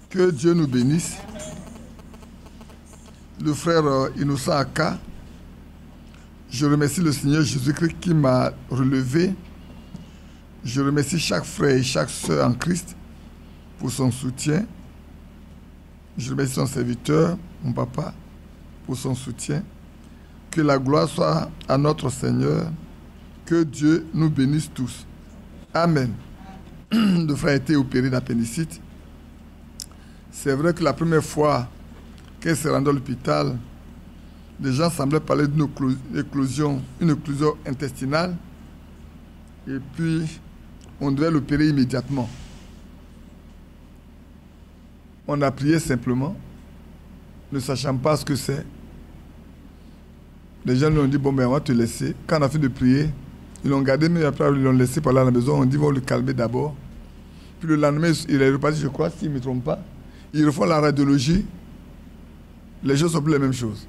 Que Dieu nous bénisse. Le frère Innocent Aka, je remercie le Seigneur Jésus-Christ qui m'a relevé. Je remercie chaque frère et chaque sœur en Christ pour son soutien. Je remercie son serviteur, mon papa, pour son soutien. Que la gloire soit à notre Seigneur. Que Dieu nous bénisse tous. Amen. Le frère a été opéré d'appendicite. C'est vrai que la première fois qu'elle s'est rendue à l'hôpital, les gens semblaient parler d'une éclosion, une éclosion intestinale. Et puis, on devait l'opérer immédiatement. On a prié simplement, ne sachant pas ce que c'est. Les gens nous ont dit, bon, ben, on va te laisser. Quand on a fini de prier, ils l'ont gardé, mais après, ils l'ont laissé par là à la maison. On dit, on va le calmer d'abord. Puis le lendemain, il est reparti, je crois, s'il ne me trompe pas. Ils refont la radiologie. Les choses sont plus les mêmes choses.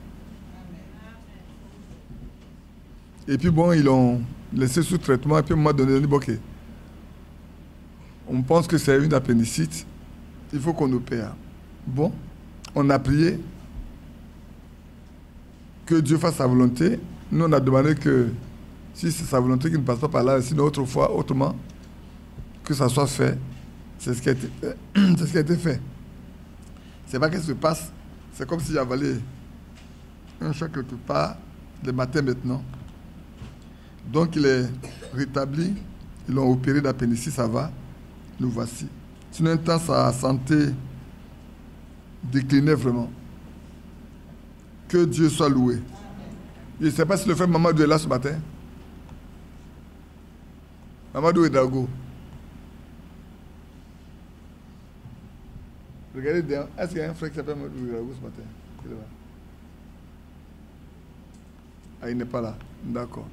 Et puis bon, ils l'ont laissé sous traitement. Et puis à un moment donné, on dit, bon, ok, on pense que c'est une appendicite. Il faut qu'on opère. Bon, on a prié. Que Dieu fasse sa volonté. Nous, on a demandé que, si c'est sa volonté, qu'il ne passe pas par là, sinon autrefois, autrement, que ça soit fait. C'est ce qui a été fait. C'est ce qui a été fait. C'est pas qu'est-ce qui se passe. C'est comme si j'avalais un chat quelque part, le matin maintenant. Donc il est rétabli. Ils l'ont opéré d'appendicite, ça va. Nous voici. Sinon, un temps, sa santé déclinait vraiment. Que Dieu soit loué. Je ne sais pas si le frère Mamadou est là ce matin. Mamadou et Dago. Regardez derrière. Est-ce qu'il y a un frère qui s'appelle Mamadou et Dago ce matin? Il est là. Ah, il n'est pas là. D'accord.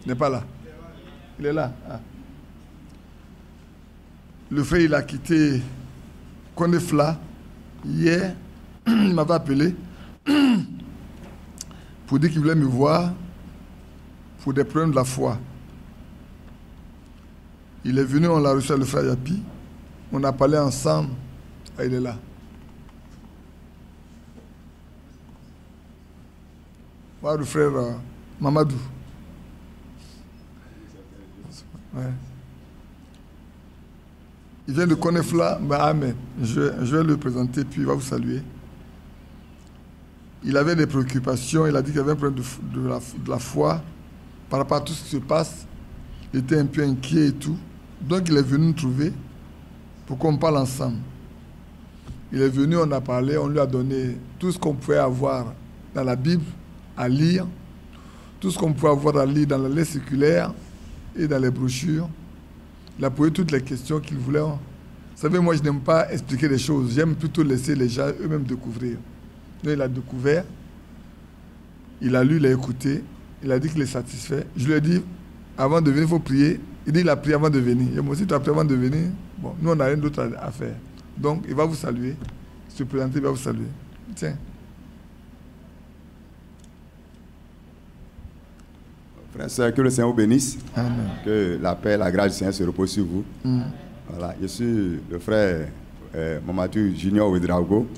Il n'est pas là. Il est là. Ah. Le frère, il a quitté Konefla hier. Il m'avait appelé pour dire qu'il voulait me voir pour des problèmes de la foi. Il est venu, on l'a reçu à le frère Yapi. On a parlé ensemble. Ah, il est là. Voilà le frère Mamadou. Ouais. Il vient de Konefla, mais amen. Je vais le présenter, puis il va vous saluer. Il avait des préoccupations, il a dit qu'il avait un problème de la foi par rapport à tout ce qui se passe. Il était un peu inquiet et tout. Donc il est venu nous trouver pour qu'on parle ensemble. Il est venu, on a parlé, on lui a donné tout ce qu'on pouvait avoir dans la Bible à lire, tout ce qu'on pouvait avoir à lire dans la lettre circulaire et dans les brochures. Il a posé toutes les questions qu'il voulait. Vous savez, moi, je n'aime pas expliquer les choses. J'aime plutôt laisser les gens eux-mêmes découvrir. Donc, il a découvert, il a lu, il a écouté, il a dit qu'il est satisfait. Je lui ai dit, avant de venir, il faut prier. Il dit qu'il a prié avant de venir. Et moi aussi, tu as prié avant de venir. Bon, nous, on n'a rien d'autre à faire. Donc, il va vous saluer. Se présenter, il va vous saluer. Tiens. Frère, sœur, que le Seigneur vous bénisse. Amen. Que la paix et la grâce du Seigneur se reposent sur vous. Voilà, je suis le frère Mamadou Junior Ouedraogo.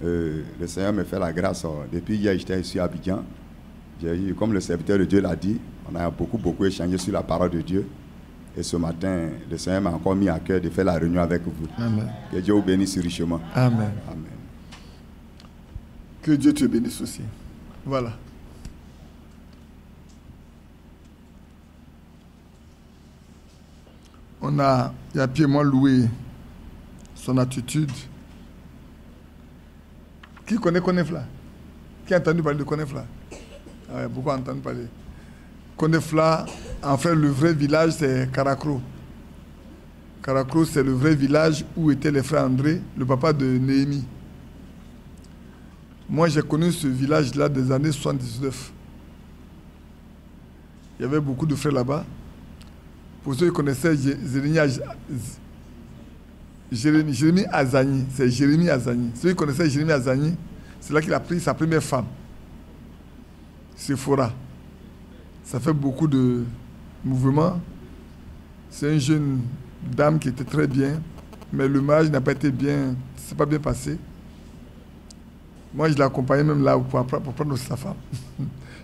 Le Seigneur me fait la grâce. Depuis hier, j'étais ici à Abidjan. Comme le serviteur de Dieu l'a dit, on a beaucoup échangé sur la parole de Dieu. Et ce matin, le Seigneur m'a encore mis à cœur de faire la réunion avec vous. Amen. Que Dieu vous bénisse richement. Amen. Amen. Que Dieu te bénisse aussi. Voilà. On a, Yapi et moi, loué son attitude. Qui connaît Konefla? Qui a entendu parler de Konefla? Ah ouais, beaucoup ont entendu parler. Konefla, en fait, le vrai village, c'est Karakro. Karakro, c'est le vrai village où étaient les frères André, le papa de Néhémie. Moi, j'ai connu ce village-là des années 79. Il y avait beaucoup de frères là-bas. Pour ceux qui connaissaient Jérémie Azani, c'est Jérémie Azani. Ceux qui connaissaient Jérémie Azani, c'est là qu'il a pris sa première femme, Sephora. Ça fait beaucoup de mouvements. C'est une jeune dame qui était très bien. Mais le mariage n'a pas été bien, c'est pas bien passé. Moi, je l'ai accompagné même là pour prendre sa femme.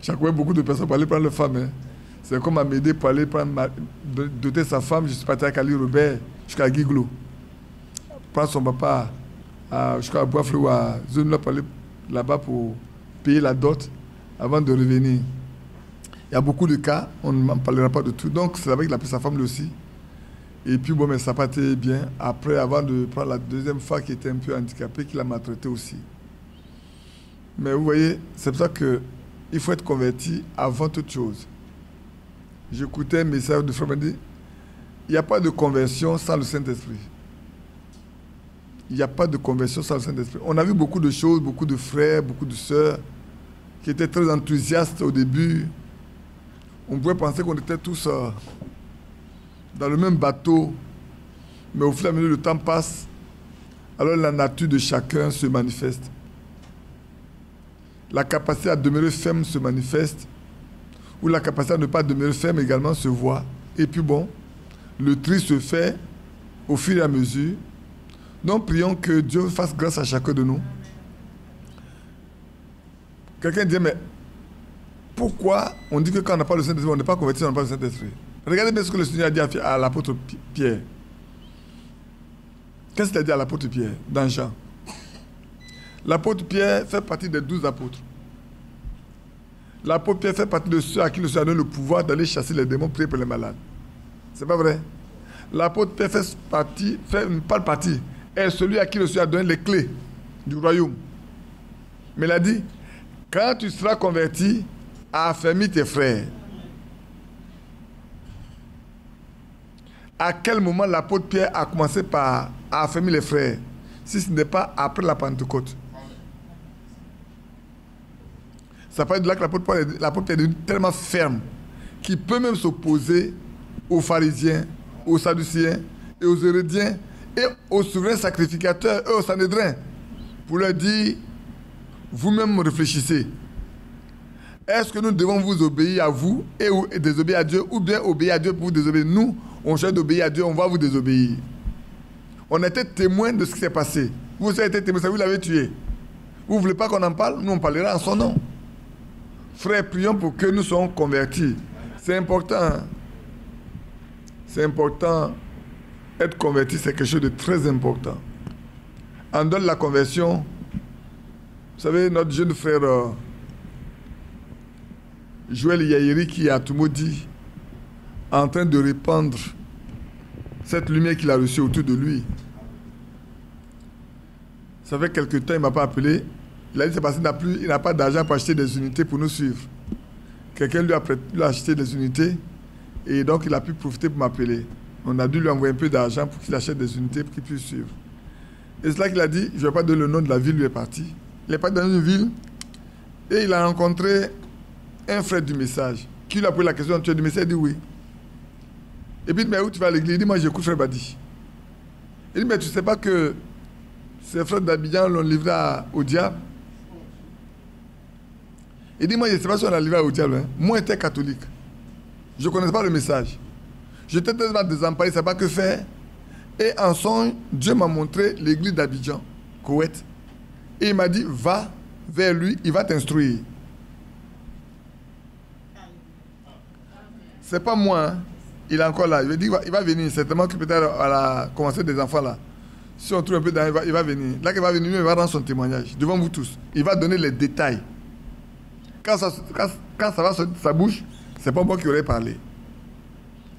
J'ai accompagné beaucoup de personnes pour aller prendre leur femme. Hein. C'est comme à m'aider pour aller doter sa femme. Je suis parti avec Ali Robert jusqu'à Guiglo. Prendre son papa jusqu'à Boisfleur ou à Zone là pour aller là-bas pour payer la dot avant de revenir. Il y a beaucoup de cas, on n'en parlera pas de tout. Donc, c'est là-bas qu'il a pris sa femme lui aussi. Et puis, bon, mais ça n'a pas été bien. Après, avant de prendre la deuxième femme qui était un peu handicapée, qu'il a maltraité aussi. Mais vous voyez, c'est pour ça qu'il faut être converti avant toute chose. J'écoutais un message de frère, il dit, il n'y a pas de conversion sans le Saint-Esprit. Il n'y a pas de conversion sans le Saint-Esprit. On a vu beaucoup de choses, beaucoup de frères, beaucoup de sœurs qui étaient très enthousiastes au début. On pouvait penser qu'on était tous dans le même bateau. Mais au fur et à mesure le temps passe, alors la nature de chacun se manifeste. La capacité à demeurer ferme se manifeste, ou la capacité à ne pas demeurer ferme également se voit. Et puis bon, le tri se fait au fur et à mesure. Donc prions que Dieu fasse grâce à chacun de nous. Quelqu'un dit, mais pourquoi on dit que quand on n'a pas le Saint-Esprit, on n'est pas converti, on n'a pas le Saint-Esprit? Regardez bien ce que le Seigneur a dit à l'apôtre Pierre. Qu'est-ce qu'il a dit à l'apôtre Pierre dans Jean? L'apôtre Pierre fait partie des 12 apôtres. L'apôtre Pierre fait partie de ceux à qui le Seigneur a donné le pouvoir d'aller chasser les démons, prier pour les malades. C'est pas vrai? L'apôtre Pierre est celui à qui le Seigneur a donné les clés du royaume. Mais il a dit, quand tu seras converti, affermis tes frères. À quel moment l'apôtre Pierre a commencé par affermir les frères, si ce n'est pas après la Pentecôte? Ça peut être de là que l'apôtre Pierre est devenu tellement ferme qu'il peut même s'opposer aux pharisiens, aux sadducéens et aux hérédiens et aux souverains sacrificateurs et aux sanhédrins pour leur dire, vous-même réfléchissez. Est-ce que nous devons vous obéir à vous et désobéir à Dieu, ou bien obéir à Dieu pour vous désobéir? Nous, on cherche d'obéir à Dieu, on va vous désobéir. On était témoins de ce qui s'est passé. Vous avez été témoins, vous l'avez tué. Vous ne voulez pas qu'on en parle? Nous, on parlera en son nom. Frères, prions pour que nous soyons convertis. C'est important. C'est important. Être converti, c'est quelque chose de très important. En dehors de la conversion, vous savez, notre jeune frère Joël Yahiri, qui est à Toumoudi, en train de répandre cette lumière qu'il a reçue autour de lui. Ça fait quelque temps, il ne m'a pas appelé. Il a dit c'est parce qu'il n'a pas d'argent pour acheter des unités pour nous suivre. Quelqu'un lui a acheté des unités et donc il a pu profiter pour m'appeler. On a dû lui envoyer un peu d'argent pour qu'il achète des unités pour qu'il puisse suivre. Et c'est là qu'il a dit, je ne vais pas donner le nom de la ville où il est parti. Il est parti dans une ville et il a rencontré un frère du message qui lui a posé la question, tu es du message? Il dit oui. Et puis il dit, mais où tu vas à l'église? Il dit, moi j'écoute frère Badi. Il dit, mais tu ne sais pas que ces frères d'Abidjan l'ont livré au diable? Il dit, moi je ne sais pas si on l'a livré au diable. Hein. Moi j'étais catholique. Je ne connaissais pas le message. J'étais tellement désemparé, je ne savais pas que faire. Et en songe, Dieu m'a montré l'église d'Abidjan, Koweït. Et il m'a dit, va vers lui, il va t'instruire. C'est pas moi, hein. Il est encore là. Il dit, il va venir. Certainement que peut-être à la commencer des enfants là. Si on trouve un peu dans, il va venir. Là qu'il va venir, il va rendre son témoignage devant vous tous. Il va donner les détails. Quand ça va sortir de sa bouche, c'est pas moi qui aurais parlé.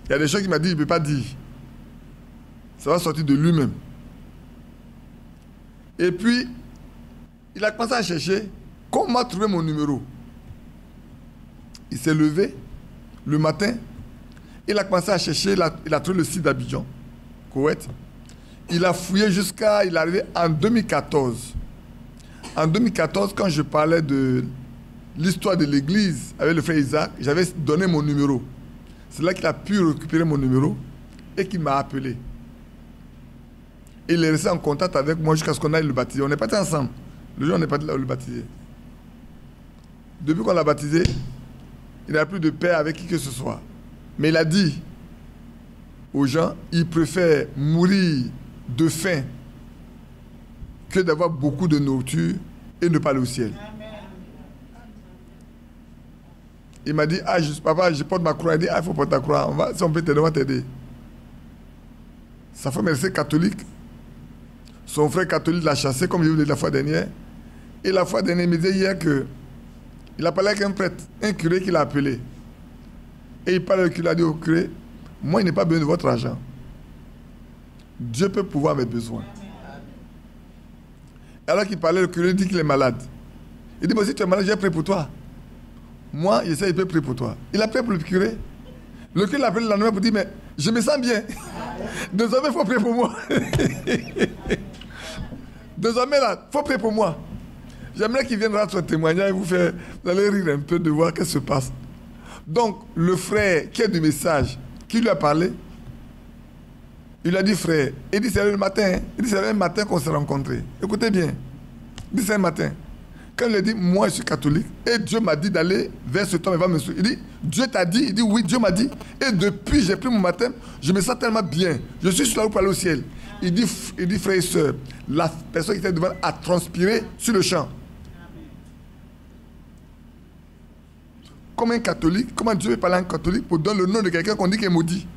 Il y a des choses qu'il m'a dit, il ne peut pas dire. Ça va sortir de lui-même. Et puis, il a commencé à chercher comment trouver mon numéro. Il s'est levé le matin. Il a commencé à chercher, il a trouvé le site d'Abidjan, Koweït. Il a fouillé jusqu'à, il est arrivé en 2014. En 2014, quand je parlais de l'histoire de l'église avec le frère Isaac, j'avais donné mon numéro. C'est là qu'il a pu récupérer mon numéro et qu'il m'a appelé. Il est resté en contact avec moi jusqu'à ce qu'on aille le baptiser. On est partis ensemble. Le jour où on est parti le baptiser. Depuis qu'on l'a baptisé, il n'a plus de paix avec qui que ce soit. Mais il a dit aux gens, il préfère mourir de faim que d'avoir beaucoup de nourriture et ne pas aller au ciel. Il m'a dit, ah, papa, je porte ma croix. Il dit, ah, il faut porter ta croix. Si on peut t'aider, on va t'aider. Sa femme est restée catholique. Son frère catholique l'a chassé, comme je vous l'ai dit la fois dernière. Et la fois dernière, il me disait hier qu'il a parlé avec un prêtre, un curé qui l'a appelé. Et il parle avec lui, il a dit au curé, moi, il n'ai pas besoin de votre argent. Dieu peut pouvoir mes besoins. Alors qu'il parlait, le curé dit qu'il est malade. Il dit, moi, si tu es malade, j'ai prié pour toi. Moi, je sais, il peut prier pour toi. Il a prié pour le curé. Le curé l'a appelé la nuit pour dire, mais je me sens bien. Désormais, il faut prier pour moi. Désormais, là, il faut prier pour moi. J'aimerais qu'il vienne rendre son témoignage et vous allez rire un peu de voir ce qui se passe. Donc, le frère qui a du message, qui lui a parlé, il lui a dit, frère, il dit, c'est le matin. Hein? Il dit, c'est le matin qu'on s'est rencontrés. Écoutez bien. Il dit, c'est le matin. Quand il a dit, moi je suis catholique, et Dieu m'a dit d'aller vers ce homme, il va me suivre. Il dit, Dieu t'a dit? Il dit, oui, Dieu m'a dit. Et depuis, j'ai pris mon baptême, je me sens tellement bien. Je suis sur la route pour aller au ciel. Il dit, frère et soeur, la personne qui était devant a transpiré sur le champ. Comme un catholique, comment Dieu veut parler à un catholique pour donner le nom de quelqu'un qu'on dit qu'il est maudit?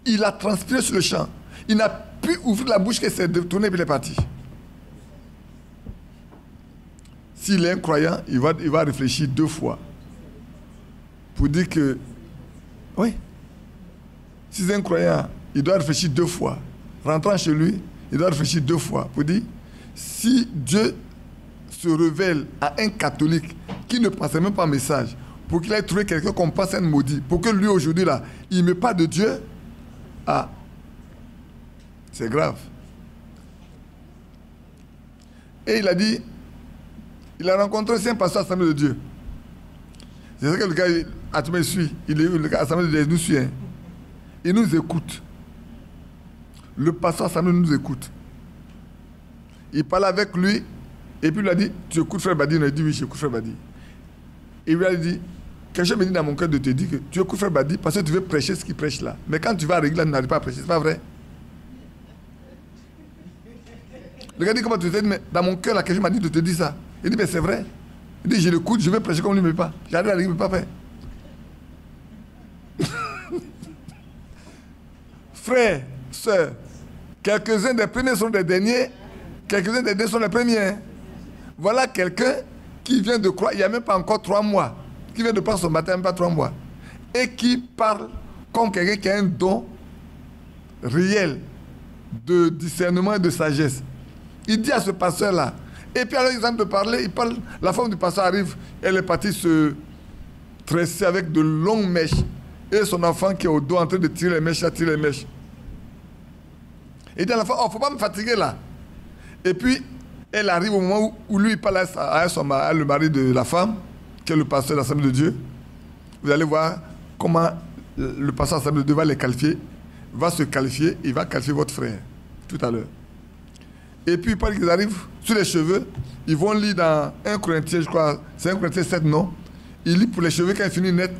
Il a transpiré sur le champ. Il n'a pu ouvrir la bouche, qu'il s'est détourné et puis il est parti. S'il est un croyant, il va réfléchir 2 fois. Pour dire que... Oui. Si c'est un croyant, il doit réfléchir 2 fois. Rentrant chez lui, il doit réfléchir 2 fois. Pour dire, si Dieu se révèle à un catholique qui ne passait même pas un message, pour qu'il ait trouvé quelqu'un qu'on pense un maudit, pour que lui aujourd'hui là, il ne me parle de Dieu, ah, c'est grave. Et il a dit, il a rencontré aussi un pasteur à l'Assemblée de Dieu. C'est ça que le gars, tu me suis, il est le gars à l'Assemblée de Dieu, il nous suit. Hein. Il nous écoute. Le pasteur à l'Assemblée nous écoute. Il parle avec lui, et puis il lui a dit, tu écoutes Frère Badi? Il a dit, oui, j'écoute Frère Badi. Et il lui a dit, quelqu'un me dit dans mon cœur de te dire que tu écoutes Frère Badi parce que tu veux prêcher ce qu'il prêche là. Mais quand tu vas à l'église, tu n'arrives pas à prêcher, c'est pas vrai? Le gars dit, comment tu te dis, mais dans mon cœur, là, quelqu'un m'a dit de te dire ça. Il dit, mais c'est vrai. Il dit, je l'écoute, je vais prêcher comme lui ne veut pas. J'arrive à l'église, il ne veut pas faire. Frères, sœurs, quelques-uns des premiers sont des derniers, quelques-uns des derniers sont les premiers. Voilà quelqu'un qui vient de croire, il n'y a même pas encore 3 mois, qui vient de prendre son baptême, même pas 3 mois, et qui parle comme quelqu'un qui a un don réel de discernement et de sagesse. Il dit à ce pasteur-là, et puis alors ils ont de parler, il parle, la femme du pasteur arrive, elle est partie se tresser avec de longues mèches, et son enfant qui est au dos en train de tirer les mèches, tirer les mèches. Il dit à la femme, oh, faut pas me fatiguer là. Et puis, elle arrive au moment où lui, il parle à le mari de la femme, qui est le pasteur de l'Assemblée de Dieu. Vous allez voir comment le pasteur de l'Assemblée de Dieu va les qualifier, va se qualifier, il va qualifier votre frère, tout à l'heure. Et puis, pendant qu'ils arrivent sur les cheveux, ils vont lire dans 1 Corinthiens, je crois, c'est 1 Corinthiens 7, non? Il lit pour les cheveux, quand il finit net.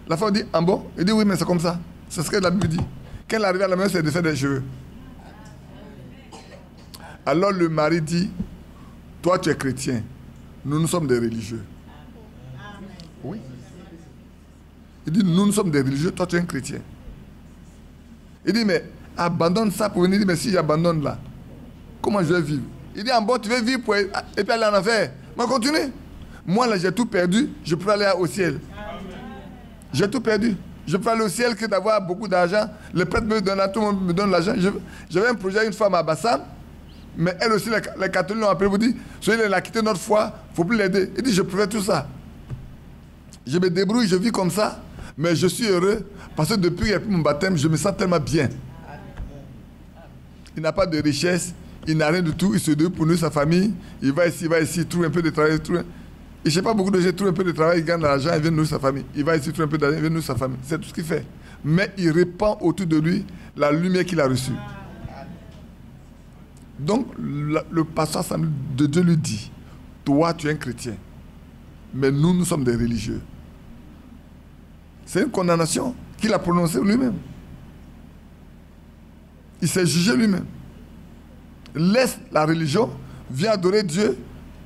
La femme dit, en bon? Il dit, oui, mais c'est comme ça. C'est ce que la Bible dit. Quand elle arrive à la maison, c'est de faire des cheveux. Alors le mari dit, toi tu es chrétien, nous sommes des religieux. Oui. Il dit, nous sommes des religieux, toi tu es un chrétien. Il dit, mais abandonne ça pour venir. Il dit, mais si j'abandonne là, comment je vais vivre? Il dit, en bon, tu veux vivre pour... et puis aller en enfer. Mais continue. Moi là, j'ai tout perdu, je peux aller au ciel. J'ai tout perdu. Je peux aller au ciel que d'avoir beaucoup d'argent. Le prêtre me donne, tout le monde me donne l'argent. J'avais un projet, une femme à Bassam. Mais elle aussi, les catholiques l'ont appelé, vous dit, celui qui a quitté notre foi, il ne faut plus l'aider. Il dit, je préfère tout ça. Je me débrouille, je vis comme ça, mais je suis heureux parce que depuis qu'il a pris mon baptême, je me sens tellement bien. Il n'a pas de richesse, il n'a rien du tout, il se débrouille pour nous, sa famille, il va ici, il trouve un peu de travail, il ne sait pas beaucoup de gens, il trouve un peu de travail, il gagne de l'argent, il vient de nous, sa famille. Il va ici, il trouve un peu d'argent, il vient de nous, sa famille. C'est tout ce qu'il fait. Mais il répand autour de lui la lumière qu'il a reçue. Donc, le pasteur de Dieu lui dit, toi, tu es un chrétien, mais nous sommes des religieux. C'est une condamnation qu'il a prononcé lui-même. Il s'est jugé lui-même. Laisse la religion, viens adorer Dieu.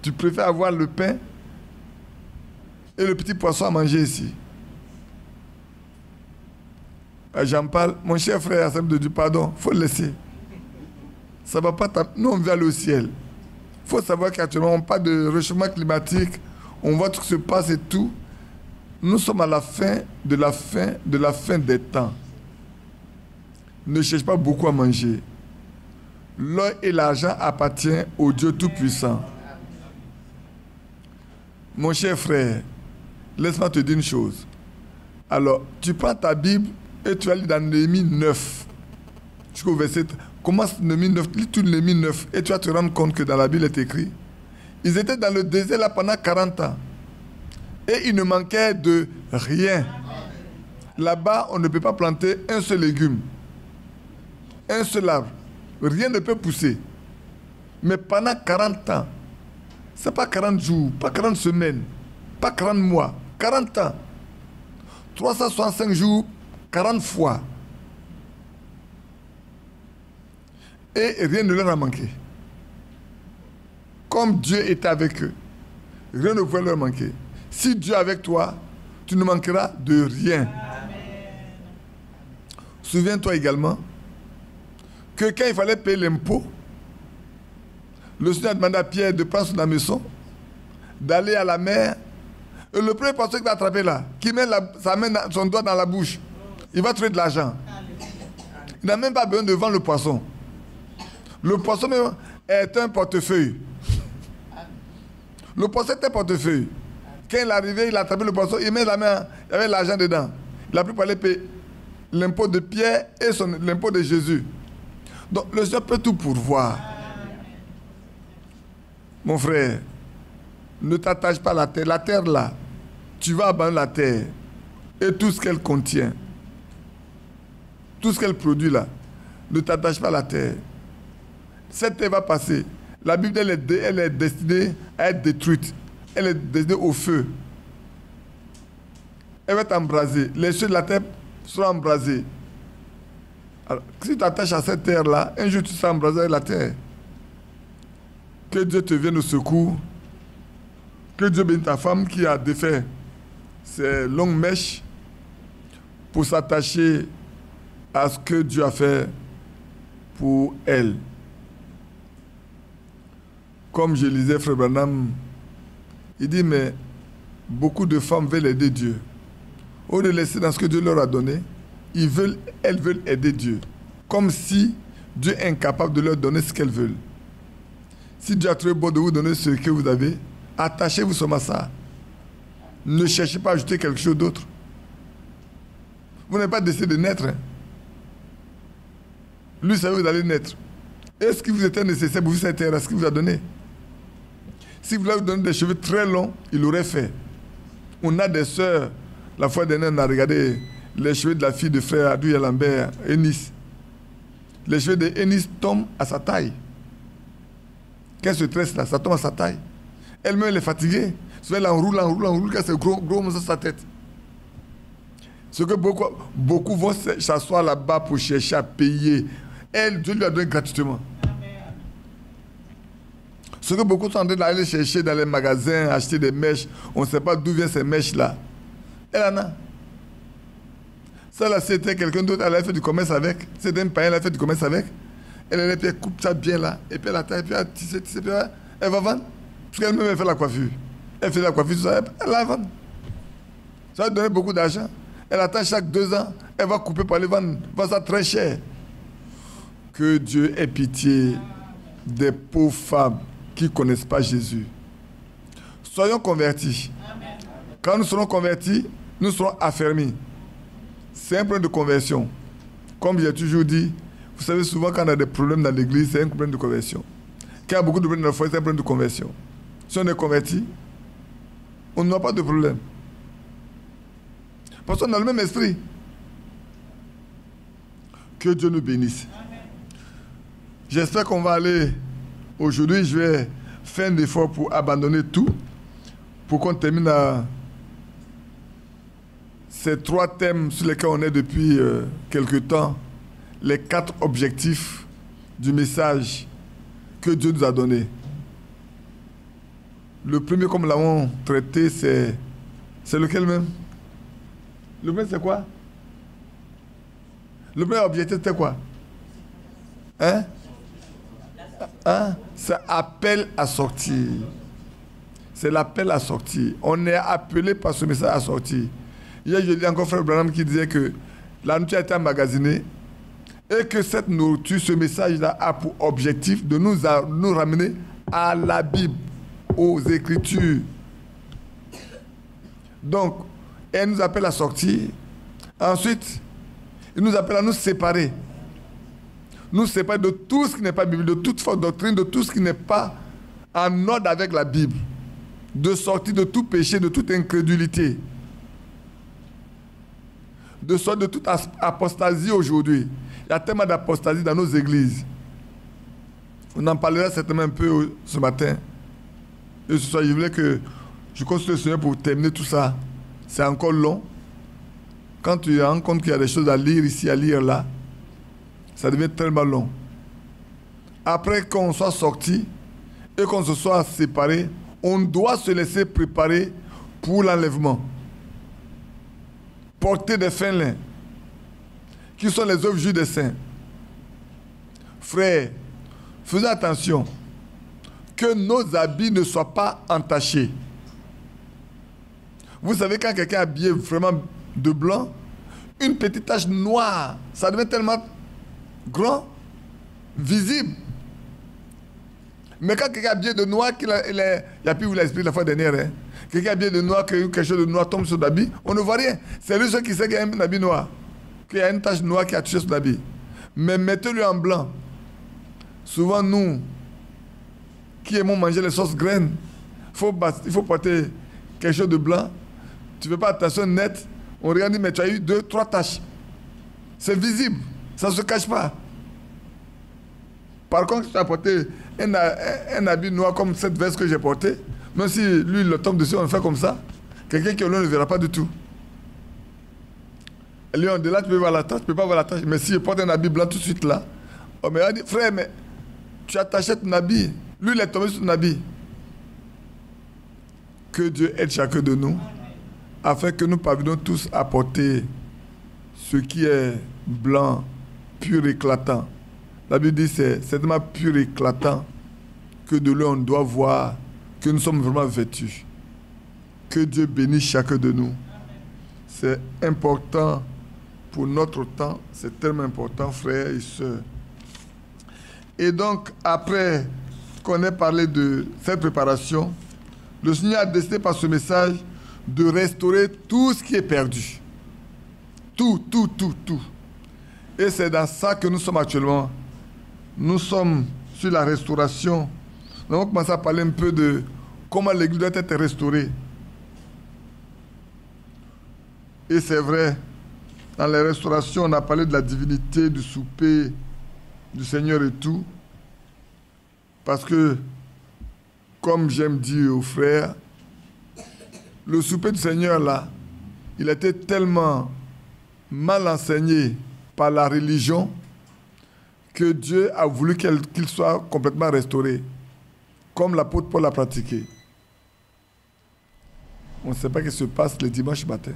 Tu préfères avoir le pain et le petit poisson à manger ici. J'en parle. Mon cher frère, ça me dit pardon, il faut le laisser. Ça va pas. Nous, on veut aller au ciel. Il faut savoir qu'actuellement, on parle de réchauffement climatique. On voit tout ce qui se passe et tout. Nous sommes à la fin de la fin des temps. Ne cherche pas beaucoup à manger. L'or et l'argent appartiennent au Dieu Tout-Puissant. Mon cher frère, laisse-moi te dire une chose. Alors, tu prends ta Bible et tu vas lire dans Néhémie 9. Jusqu'au verset. Commence Néhémie 9, lis tout Néhémie 9 et tu vas te rendre compte que dans la Bible est écrit. Ils étaient dans le désert là pendant 40 ans. Et il ne manquait de rien. Là-bas, on ne peut pas planter un seul légume. Un seul arbre. Rien ne peut pousser. Mais pendant 40 ans, ce n'est pas 40 jours, pas 40 semaines, pas 40 mois, 40 ans. 365 jours, 40 fois. Et rien ne leur a manqué. Comme Dieu était avec eux, rien ne pouvait leur manquer. Si Dieu est avec toi, tu ne manqueras de rien. Amen. Souviens-toi également que quand il fallait payer l'impôt, le Seigneur a demandé à Pierre de prendre son hameçon, d'aller à la mer. Et le premier pasteur qui va attraper là, qui met son doigt dans la bouche, il va trouver de l'argent. Il n'a même pas besoin de vendre le poisson. Le poisson même est un portefeuille. Le poisson est un portefeuille. Quand il est arrivé, il a attrapé le poisson, il met la main, il y avait l'argent dedans. Il a pris pour aller payer l'impôt de Pierre et l'impôt de Jésus. Donc le Seigneur peut tout pourvoir. Mon frère, ne t'attache pas à la terre. La terre là, tu vas abandonner la terre et tout ce qu'elle contient. Tout ce qu'elle produit là, ne t'attache pas à la terre. Cette terre va passer. La Bible, elle est destinée à être détruite. Elle est destinée au feu. Elle va t'embraser. Les cieux de la terre seront embrasés. Alors, si tu t'attaches à cette terre-là, un jour tu seras embrasé avec la terre. Que Dieu te vienne au secours. Que Dieu bénisse ta femme qui a défait ses longues mèches pour s'attacher à ce que Dieu a fait pour elle. Comme je lisais Frère Branham, il dit, mais beaucoup de femmes veulent aider Dieu. Au lieu de laisser dans ce que Dieu leur a donné, elles veulent aider Dieu. Comme si Dieu est incapable de leur donner ce qu'elles veulent. Si Dieu a trouvé bon de vous donner ce que vous avez, attachez-vous seulement à ça. Ne cherchez pas à ajouter quelque chose d'autre. Vous n'avez pas décidé de naître. Lui savait que vous allez naître. Est-ce qu'il vous était nécessaire pour vous cette terre? Est-ce qu'il vous a donné? Si vous voulez vous donner des cheveux très longs, il l'aurait fait. On a des sœurs. La fois dernière, on a regardé les cheveux de la fille de frère Adouya Lambert, Eunice. Les cheveux de Eunice tombent à sa taille. Quand elle se tresse là, ça tombe à sa taille. Elle-même, elle est fatiguée. Souvent, elle enroule, quand c'est gros dans sa tête. Ce que beaucoup vont s'asseoir là-bas pour chercher à payer. Elle, Dieu lui a donné gratuitement. Ce que beaucoup sont en train d'aller chercher dans les magasins, acheter des mèches, on ne sait pas d'où viennent ces mèches-là. Elle en a. Ça là, c'était quelqu'un d'autre, elle a fait du commerce avec. C'était un païen, elle a fait du commerce avec. Elle allait, puis elle coupe ça bien là, et puis elle attaque, et puis elle tisse, puis elle va vendre. Parce qu'elle-même, elle fait la coiffure. Elle fait la coiffure, ça, elle la vend. Ça va donner beaucoup d'argent. Elle attend chaque 2 ans, elle va couper pour aller vendre ça très cher. Que Dieu ait pitié des pauvres femmes qui ne connaissent pas Jésus. Soyons convertis. Amen. Quand nous serons convertis, nous serons affermis. C'est un problème de conversion. Comme j'ai toujours dit, vous savez, souvent quand on a des problèmes dans l'église, c'est un problème de conversion. Quand il y a beaucoup de problèmes dans la foi, c'est un problème de conversion. Si on est converti, on n'a pas de problème. Parce qu'on a le même esprit. Que Dieu nous bénisse. J'espère qu'on va aller. Aujourd'hui, je vais faire un effort pour abandonner tout, pour qu'on termine à ces 3 thèmes sur lesquels on est depuis quelque temps, les 4 objectifs du message que Dieu nous a donné. Le premier, comme nous l'avons traité, c'est lequel même? Le premier, c'est quoi? Le premier objectif, c'était quoi? Hein? C'est appel à sortir. C'est l'appel à sortir. On est appelé par ce message à sortir. Hier, je lis encore Frère Branham qui disait que la nourriture a été emmagasinée et que cette nourriture, ce message-là, a pour objectif de nous ramener à la Bible, aux Écritures. Donc, elle nous appelle à sortir. Ensuite, il nous appelle à nous séparer. Nous séparer de tout ce qui n'est pas biblique, de toute fausse doctrine, de tout ce qui n'est pas en ordre avec la Bible. De sortir de tout péché, de toute incrédulité. De sortir de toute apostasie aujourd'hui. Il y a tellement d'apostasie dans nos églises. On en parlera certainement un peu ce matin. Et ce soir, je voulais que je consulte le Seigneur pour terminer tout ça. C'est encore long. Quand tu rends compte qu'il y a des choses à lire ici, à lire là, ça devient tellement long. Après qu'on soit sorti et qu'on se soit séparé, on doit se laisser préparer pour l'enlèvement. Porter des fins lins, qui sont les œuvres juives des saints. Frères, faisons attention que nos habits ne soient pas entachés. Vous savez, quand quelqu'un est habillé vraiment de blanc, une petite tache noire, ça devient tellement grand, visible. Mais quand quelqu'un est habillé de noir, il y a plus vous l'expliquer la fois dernière, hein? Quelqu'un est habillé de noir, que quelque chose de noir tombe sur l'habit, on ne voit rien. C'est lui seul qui sait qu'il y a un habit noir, qu'il y a une tache noire qui a touché sur l'habit. Mais mettez-le en blanc. Souvent, nous, qui aimons manger les sauces graines, il faut porter quelque chose de blanc. Tu ne fais pas attention net. On regarde, mais tu as eu 2, 3 taches. C'est visible. Ça ne se cache pas. Par contre, si tu as porté un habit noir comme cette veste que j'ai portée, même si lui, le tombe dessus, on le fait comme ça, quelqu'un qui est là ne le verra pas du tout. Et lui, on dit là, tu peux voir la tache, tu ne peux pas voir la tache. Mais si je porte un habit blanc tout de suite là, on me dit, frère, mais tu attachais ton habit. Lui, il est tombé sur ton habit. Que Dieu aide chacun de nous, afin que nous parvenions tous à porter ce qui est blanc, pur, éclatant. La Bible dit que c'est tellement pur, éclatant, que de lui on doit voir que nous sommes vraiment vêtus. Que Dieu bénisse chacun de nous. C'est important pour notre temps, c'est tellement important, frères et sœurs. Et donc, après qu'on ait parlé de cette préparation, le Seigneur a décidé par ce message de restaurer tout ce qui est perdu. Tout. Et c'est dans ça que nous sommes actuellement. Nous sommes sur la restauration. Nous allons commencer à parler un peu de comment l'Église doit être restaurée. Et c'est vrai, dans les restaurations, on a parlé de la divinité, du souper, du Seigneur et tout. Parce que, comme j'aime dire aux frères, le souper du Seigneur, là, il était tellement mal enseigné par la religion que Dieu a voulu qu'il soit complètement restauré, comme l'apôtre Paul l'a pratiqué. On ne sait pas ce qui se passe le dimanche matin.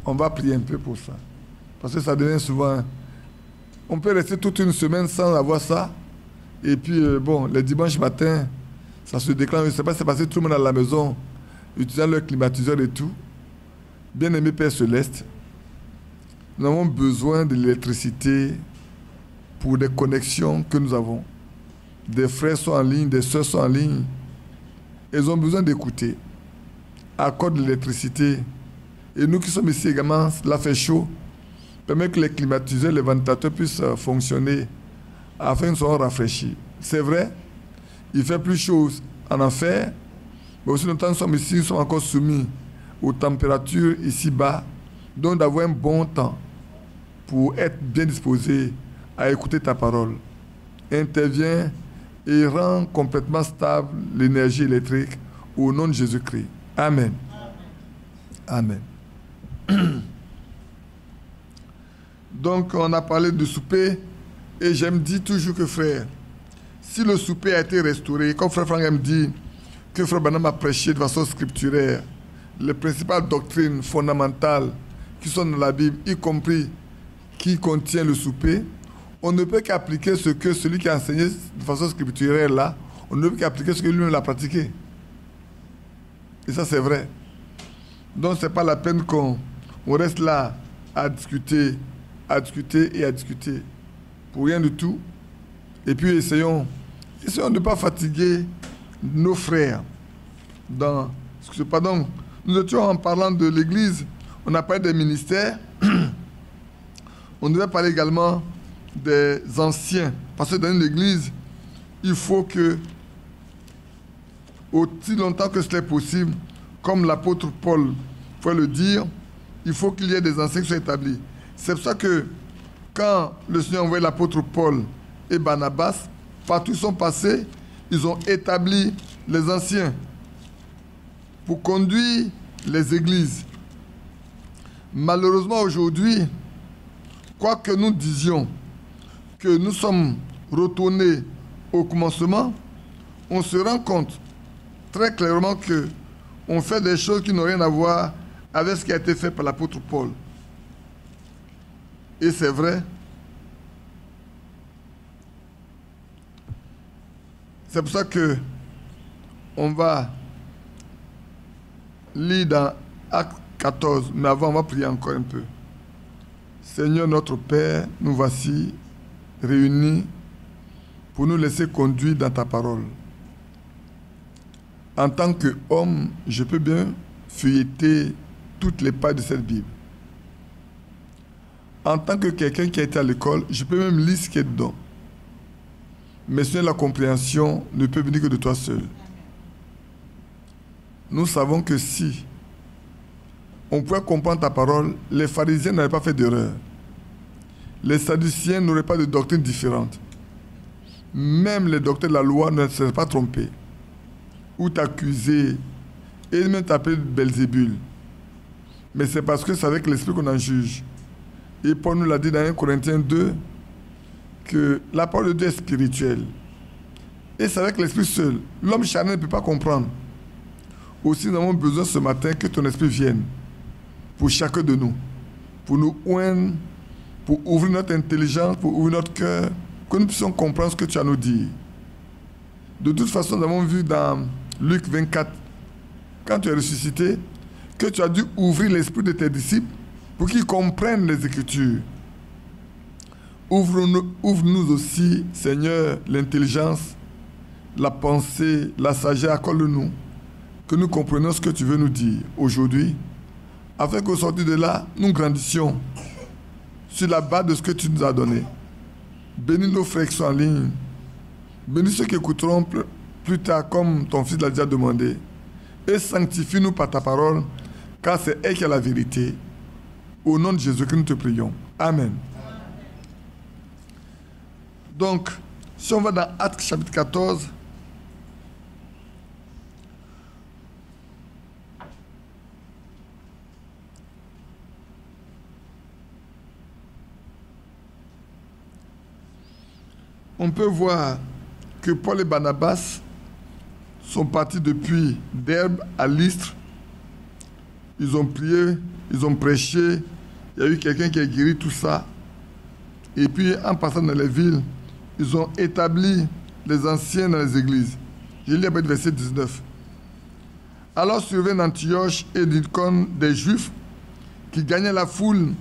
On va prier un peu pour ça. Parce que ça devient souvent... On peut rester toute une semaine sans avoir ça. Et puis, le dimanche matin, ça se déclenche. Je ne sais pas si c'est passé tout le monde à la maison, utilisant leur climatiseur et tout. Bien-aimé Père Céleste, nous avons besoin de l'électricité pour des connexions que nous avons. Des frères sont en ligne, des soeurs sont en ligne. Ils ont besoin d'écouter. Accorde de l'électricité. Et nous qui sommes ici également, là fait chaud, permet que les climatiseurs, les ventilateurs puissent fonctionner afin qu'ils soient rafraîchis. C'est vrai, il fait plus chaud en enfer, mais aussi nous sommes ici, nous sommes encore soumis aux températures ici-bas, donc d'avoir un bon temps pour être bien disposé à écouter ta parole. Interviens et rends complètement stable l'énergie électrique au nom de Jésus-Christ. Amen. Amen. Donc, on a parlé de souper. Et j'aime dire toujours que, frère, si le souper a été restauré, comme frère Franck aime dire que frère Branham a prêché de façon scripturaire, les principales doctrines fondamentales qui sont dans la Bible, y compris qui contient le souper, on ne peut qu'appliquer ce que celui qui a enseigné de façon scripturaire là, on ne peut qu'appliquer ce que lui-même a pratiqué. Et ça, c'est vrai. Donc, ce n'est pas la peine qu'on reste là à discuter et à discuter. Pour rien du tout. Et puis, essayons de ne pas fatiguer nos frères dans ce que se passe. Donc, nous étions en parlant de l'Église, on a parlé des ministères. On devait parler également des anciens. Parce que dans une église, il faut que, aussi longtemps que cela est possible, comme l'apôtre Paul faut le dire, il faut qu'il y ait des anciens qui soient établis. C'est pour ça que quand le Seigneur a envoyé l'apôtre Paul et Barnabas, partout où ils sont passés, ils ont établi les anciens pour conduire les églises. Malheureusement aujourd'hui, quoi que nous disions que nous sommes retournés au commencement, on se rend compte très clairement que on fait des choses qui n'ont rien à voir avec ce qui a été fait par l'apôtre Paul. Et c'est vrai. C'est pour ça que on va lire dans Acte 14, mais avant on va prier encore un peu. Seigneur notre Père, nous voici réunis pour nous laisser conduire dans ta parole. En tant qu'homme, je peux bien feuilleter toutes les pages de cette Bible. En tant que quelqu'un qui a été à l'école, je peux même lire ce qui est dedans. Mais Seigneur, la compréhension ne peut venir que de toi seul. Nous savons que si on pouvait comprendre ta parole, les pharisiens n'auraient pas fait d'erreur. Les sadduciens n'auraient pas de doctrine différente. Même les docteurs de la loi ne se seraient pas trompés. Ou t'accuser, et même t'appeler Belzébul. Mais c'est parce que c'est avec l'esprit qu'on en juge. Et Paul nous l'a dit dans 1 Corinthiens 2, que la parole de Dieu est spirituelle. Et c'est avec l'esprit seul. L'homme charnel ne peut pas comprendre. Aussi, nous avons besoin ce matin que ton esprit vienne pour chacun de nous, pour nous oindre, pour ouvrir notre intelligence, pour ouvrir notre cœur, que nous puissions comprendre ce que tu as à nous dire. De toute façon, nous avons vu dans Luc 24, quand tu es ressuscité, que tu as dû ouvrir l'esprit de tes disciples pour qu'ils comprennent les Écritures. Ouvre-nous aussi, Seigneur, l'intelligence, la pensée, la sagesse, accorde-nous, que nous comprenions ce que tu veux nous dire aujourd'hui, afin qu'au sortir de là, nous grandissions sur la base de ce que tu nous as donné. Bénis nos frères qui sont en ligne. Bénis ceux qui écouteront plus tard, comme ton fils l'a déjà demandé. Et sanctifie-nous par ta parole, car c'est elle qui a la vérité. Au nom de Jésus que nous te prions. Amen. Donc, si on va dans Actes chapitre 14, on peut voir que Paul et Barnabas sont partis depuis Derbe à Lystre. Ils ont prié, ils ont prêché, il y a eu quelqu'un qui a guéri tout ça. Et puis, en passant dans les villes, ils ont établi les anciens dans les églises. Je lis le verset 19. Alors survint Antioche et d'Icône des Juifs qui gagnaient la foule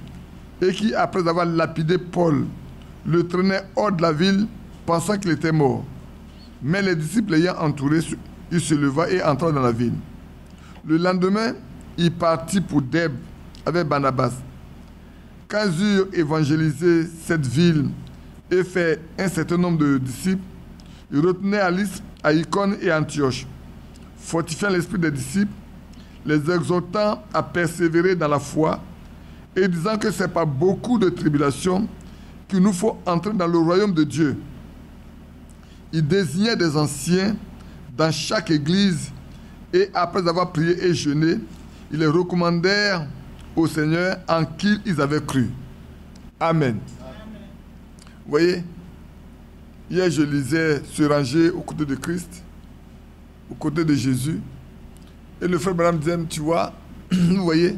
et qui, après avoir lapidé Paul, le traînaient hors de la ville, pensant qu'il était mort. Mais les disciples l'ayant entouré, il se leva et entra dans la ville. Le lendemain, il partit pour Derbe avec Barnabas. Quand ils eurent évangélisé cette ville et fait un certain nombre de disciples, ils retenaient à Lystre, à Icône et à Antioche, fortifiant l'esprit des disciples, les exhortant à persévérer dans la foi et disant que c'est par beaucoup de tribulations qu'il nous faut entrer dans le royaume de Dieu. Ils désignaient des anciens dans chaque église et après avoir prié et jeûné, ils les recommandèrent au Seigneur en qui ils avaient cru. Amen. Vous voyez, hier je lisais se ranger aux côtés de Christ, aux côtés de Jésus. Et le frère Branham disait, tu vois, vous voyez,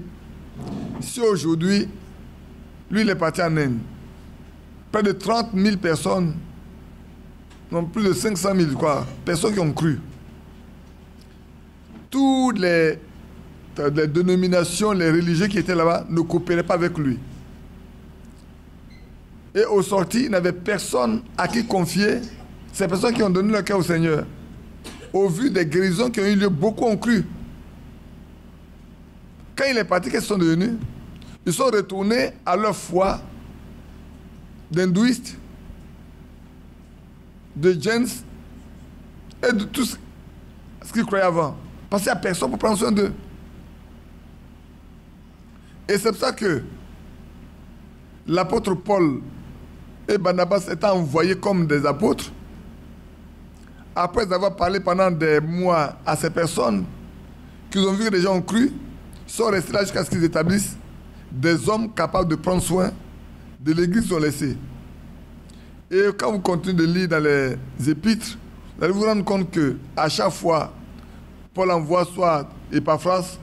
si aujourd'hui, lui il est parti en Inde, près de 30 000 personnes, non plus de 500 000 quoi, personnes qui ont cru. Toutes les dénominations, les religieux qui étaient là-bas ne coopéraient pas avec lui. Et au sorti, il n'avait personne à qui confier. Ces personnes qui ont donné leur cœur au Seigneur. Au vu des guérisons qui ont eu lieu, beaucoup ont cru. Quand il est parti, qu'est-ce qu'ils sont devenus? Ils sont retournés à leur foi d'hindouistes, de jains et de tout ce qu'ils croyaient avant. Parce qu'il n'y a personne pour prendre soin d'eux. Et c'est pour ça que l'apôtre Paul et Barnabas étaient envoyés comme des apôtres. Après avoir parlé pendant des mois à ces personnes, qu'ils ont vu que les gens ont cru, sont restés là jusqu'à ce qu'ils établissent des hommes capables de prendre soin de l'église qu'ils ont laissée. Et quand vous continuez de lire dans les épîtres, vous allez vous rendre compte qu'à chaque fois, Paul envoie soit Épaphras,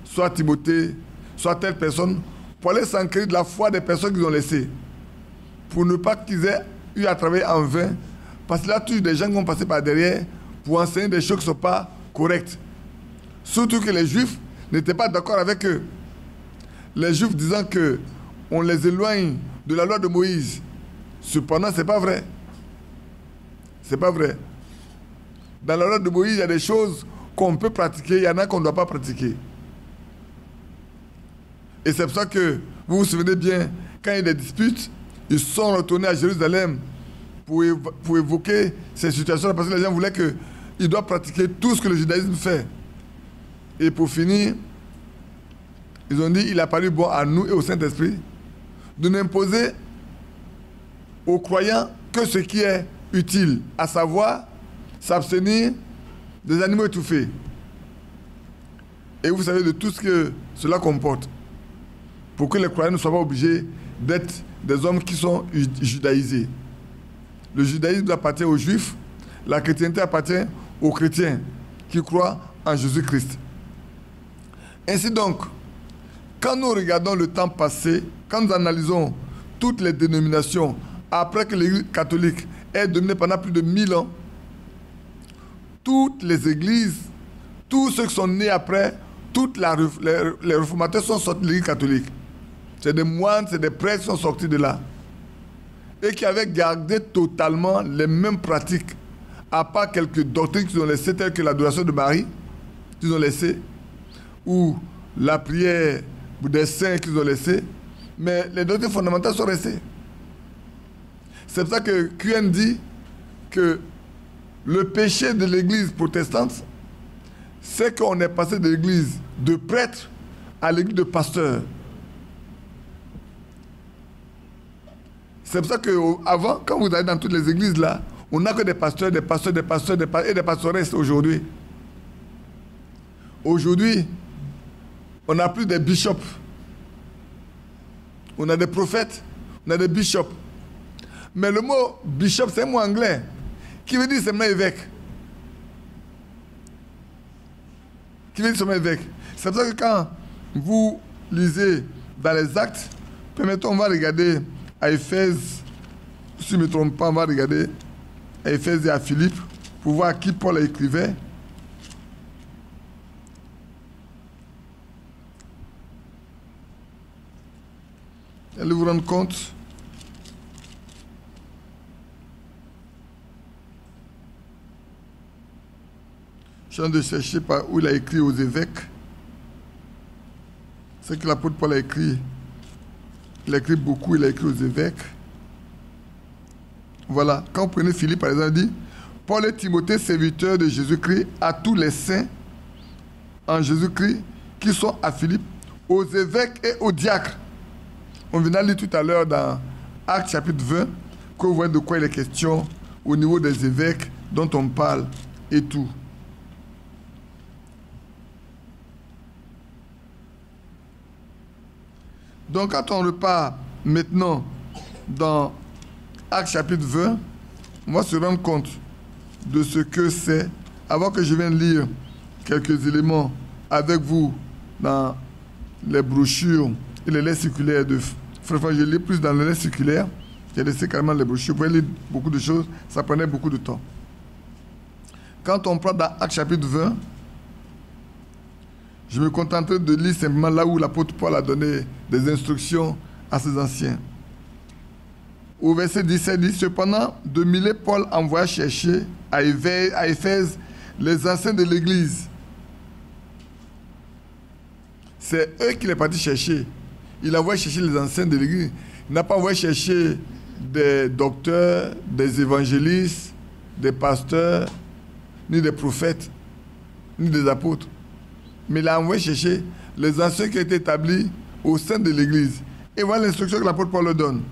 soit Timothée, soit telle personne, pour aller s'enquérir de la foi des personnes qu'ils ont laissées. Pour ne pas qu'ils aient eu à travailler en vain. Parce que là, tous des gens qui vont passer par derrière pour enseigner des choses qui ne sont pas correctes. Surtout que les Juifs n'étaient pas d'accord avec eux. Les Juifs disant qu'on les éloigne de la loi de Moïse. Cependant, ce n'est pas vrai. Ce n'est pas vrai. Dans la loi de Moïse, il y a des choses qu'on peut pratiquer, il y en a qu'on ne doit pas pratiquer. Et c'est pour ça que, vous vous souvenez bien, quand il y a des disputes, ils sont retournés à Jérusalem pour évoquer ces situations-là, parce que les gens voulaient qu'ils doivent pratiquer tout ce que le judaïsme fait. Et pour finir, ils ont dit, il a paru bon à nous et au Saint-Esprit de n'imposer aux croyants que ce qui est utile, à savoir s'abstenir des animaux étouffés. Et vous savez de tout ce que cela comporte. Pour que les croyants ne soient pas obligés d'être des hommes qui sont judaïsés. Le judaïsme appartient aux juifs, la chrétienté appartient aux chrétiens qui croient en Jésus-Christ. Ainsi donc, quand nous regardons le temps passé, quand nous analysons toutes les dénominations, après que l'Église catholique est dominée pendant plus de 1000 ans, toutes les églises, tous ceux qui sont nés après, les réformateurs sont sortis de l'Église catholique. C'est des moines, c'est des prêtres qui sont sortis de là. Et qui avaient gardé totalement les mêmes pratiques, à part quelques doctrines qu'ils ont laissées, telles que l'adoration de Marie, qu'ils ont laissées, ou la prière des saints qu'ils ont laissées, mais les doctrines fondamentales sont restées. C'est pour ça que QN dit que le péché de l'église protestante, c'est qu'on est passé de l'église de prêtres à l'église de pasteurs. C'est pour ça qu'avant, quand vous allez dans toutes les églises là, on n'a que des pasteurs, des pasteurs, des pasteurs, et des pastoresses aujourd'hui. Aujourd'hui, on n'a plus des bishops. On a des prophètes, on a des bishops. Mais le mot bishop, c'est un mot anglais qui veut dire seulement évêque. Qui veut dire seulement évêque. C'est pour ça que quand vous lisez dans les Actes, permettons, on va regarder à Éphèse, si je ne me trompe pas, on va regarder à Éphèse et à Philippe pour voir à qui Paul écrivait. Allez vous rendre compte. Je suis en train de chercher par où il a écrit aux évêques. C'est que l'apôtre Paul a écrit. Il a écrit beaucoup, il a écrit aux évêques. Voilà. Quand vous prenez Philippe, par exemple, il dit Paul et Timothée, serviteurs de Jésus-Christ, à tous les saints en Jésus-Christ qui sont à Philippe, aux évêques et aux diacres. On vient de lire tout à l'heure dans Actes chapitre 20, que vous voyez de quoi il est question au niveau des évêques dont on parle et tout. Donc quand on repart maintenant dans Actes chapitre 20, on va se rendre compte de ce que c'est, avant que je vienne lire quelques éléments avec vous dans les brochures et les lettres circulaires de Frère Franck. Je lis plus dans les lettres circulaires. J'ai laissé carrément les brochures. Vous pouvez lire beaucoup de choses, ça prenait beaucoup de temps. Quand on prend dans Actes chapitre 20, je me contenterai de lire simplement là où l'apôtre Paul a donné des instructions à ses anciens. Au verset 17, dit, cependant, de Milet, Paul envoya chercher à Éphèse les anciens de l'Église. C'est eux qu'il est parti chercher. Il a envoyé chercher les anciens de l'Église. Il n'a pas envoyé chercher des docteurs, des évangélistes, des pasteurs, ni des prophètes, ni des apôtres. Mais il a envoyé chercher les anciens qui ont été établis au sein de l'Église. Et voilà l'instruction que l'apôtre Paul leur donne.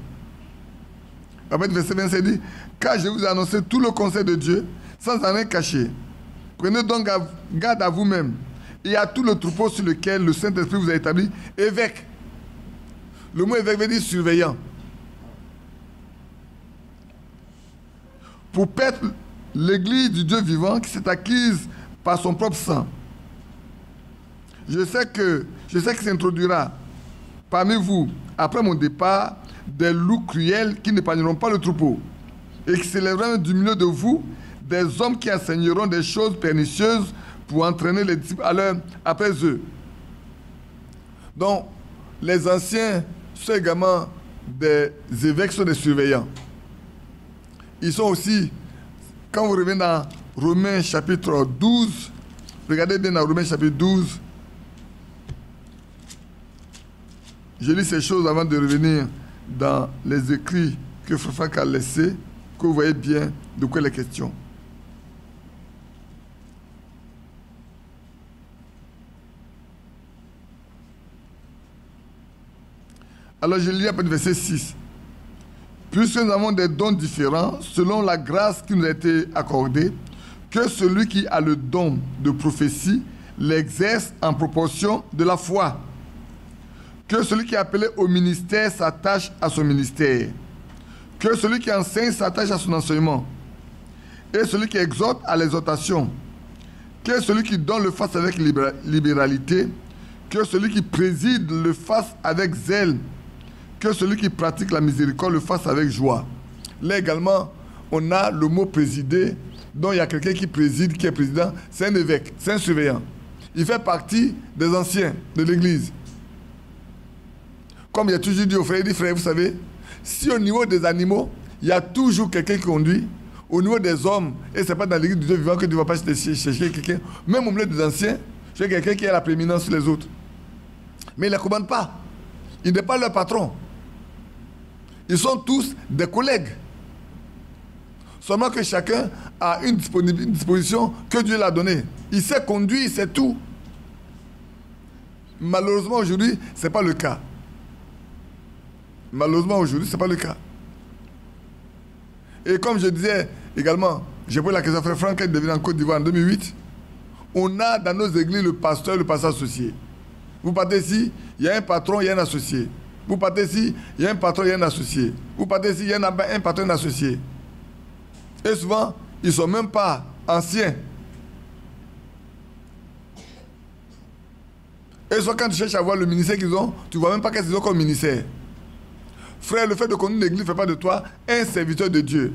Après, verset 27 dit, car je vous ai annoncé tout le conseil de Dieu, sans en rien cacher. Prenez donc garde à vous-même et à tout le troupeau sur lequel le Saint-Esprit vous a établi, évêque. Le mot évêque veut dire surveillant. Pour paître l'église du Dieu vivant qui s'est acquise par son propre sang. Je sais qu'il s'introduira parmi vous, après mon départ, des loups cruels qui n'épargneront pas le troupeau, et qui s'élèveront du milieu de vous des hommes qui enseigneront des choses pernicieuses pour entraîner les disciples après eux. Donc, les anciens sont également des évêques, sont des surveillants. Ils sont aussi, quand vous revenez dans Romains chapitre 12, regardez bien dans Romains chapitre 12, je lis ces choses avant de revenir dans les écrits que Frère Franck a laissés, que vous voyez bien de quoi il est question. Alors je lis après le verset 6. Puisque nous avons des dons différents, selon la grâce qui nous a été accordée, que celui qui a le don de prophétie l'exerce en proportion de la foi. Que celui qui est appelé au ministère s'attache à son ministère. Que celui qui enseigne s'attache à son enseignement. Et celui qui exhorte à l'exhortation. Que celui qui donne le fasse avec libéralité. Que celui qui préside le fasse avec zèle. Que celui qui pratique la miséricorde le fasse avec joie. Là également, on a le mot présider, dont il y a quelqu'un qui préside, qui est président, c'est un évêque, c'est un surveillant. Il fait partie des anciens de l'Église. Comme il a toujours dit aux frères, il dit, frère, vous savez, si au niveau des animaux, il y a toujours quelqu'un qui conduit, au niveau des hommes, et ce n'est pas dans l'Église du Dieu vivant que tu ne vas pas chercher quelqu'un, même au milieu des anciens, c'est quelqu'un qui a la prééminence sur les autres. Mais il ne les commande pas. Il n'est pas leur patron. Ils sont tous des collègues. Seulement que chacun a une disposition que Dieu l'a donnée. Il sait conduire, c'est tout. Malheureusement, aujourd'hui, ce n'est pas le cas. Malheureusement, aujourd'hui, ce n'est pas le cas. Et comme je disais également, j'ai posé la question à Frère Franck, qui est devenu en Côte d'Ivoire en 2008. On a dans nos églises le pasteur associé. Vous partez ici, il y a un patron, il y a un associé. Vous partez ici, il y a un patron, il y a un associé. Vous partez ici, il y a un patron, un associé. Et souvent, ils ne sont même pas anciens. Et souvent, quand tu cherches à voir le ministère qu'ils ont, tu ne vois même pas qu'est-ce qu'ils ont comme ministère. Frère, le fait de conduire une église ne fait pas de toi un serviteur de Dieu.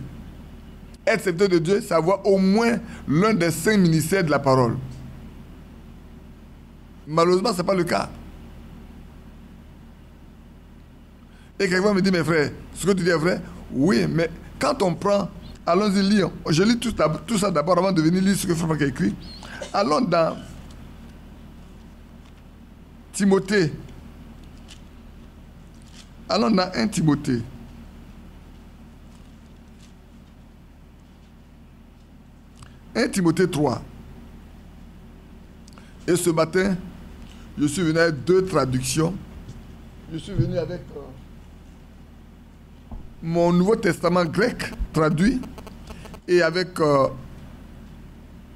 Être serviteur de Dieu, c'est avoir au moins l'un des 5 ministères de la parole. Malheureusement, ce n'est pas le cas. Et quelqu'un me dit, mes frères, ce que tu dis est vrai? Oui, mais quand on prend, allons-y lire. Je lis tout ça d'abord avant de venir lire ce que Frère Franck a écrit. Allons dans Timothée. Allons dans 1 Timothée. « 1 Timothée 3. Et ce matin, je suis venu avec 2 traductions. Je suis venu avec mon Nouveau Testament grec traduit et avec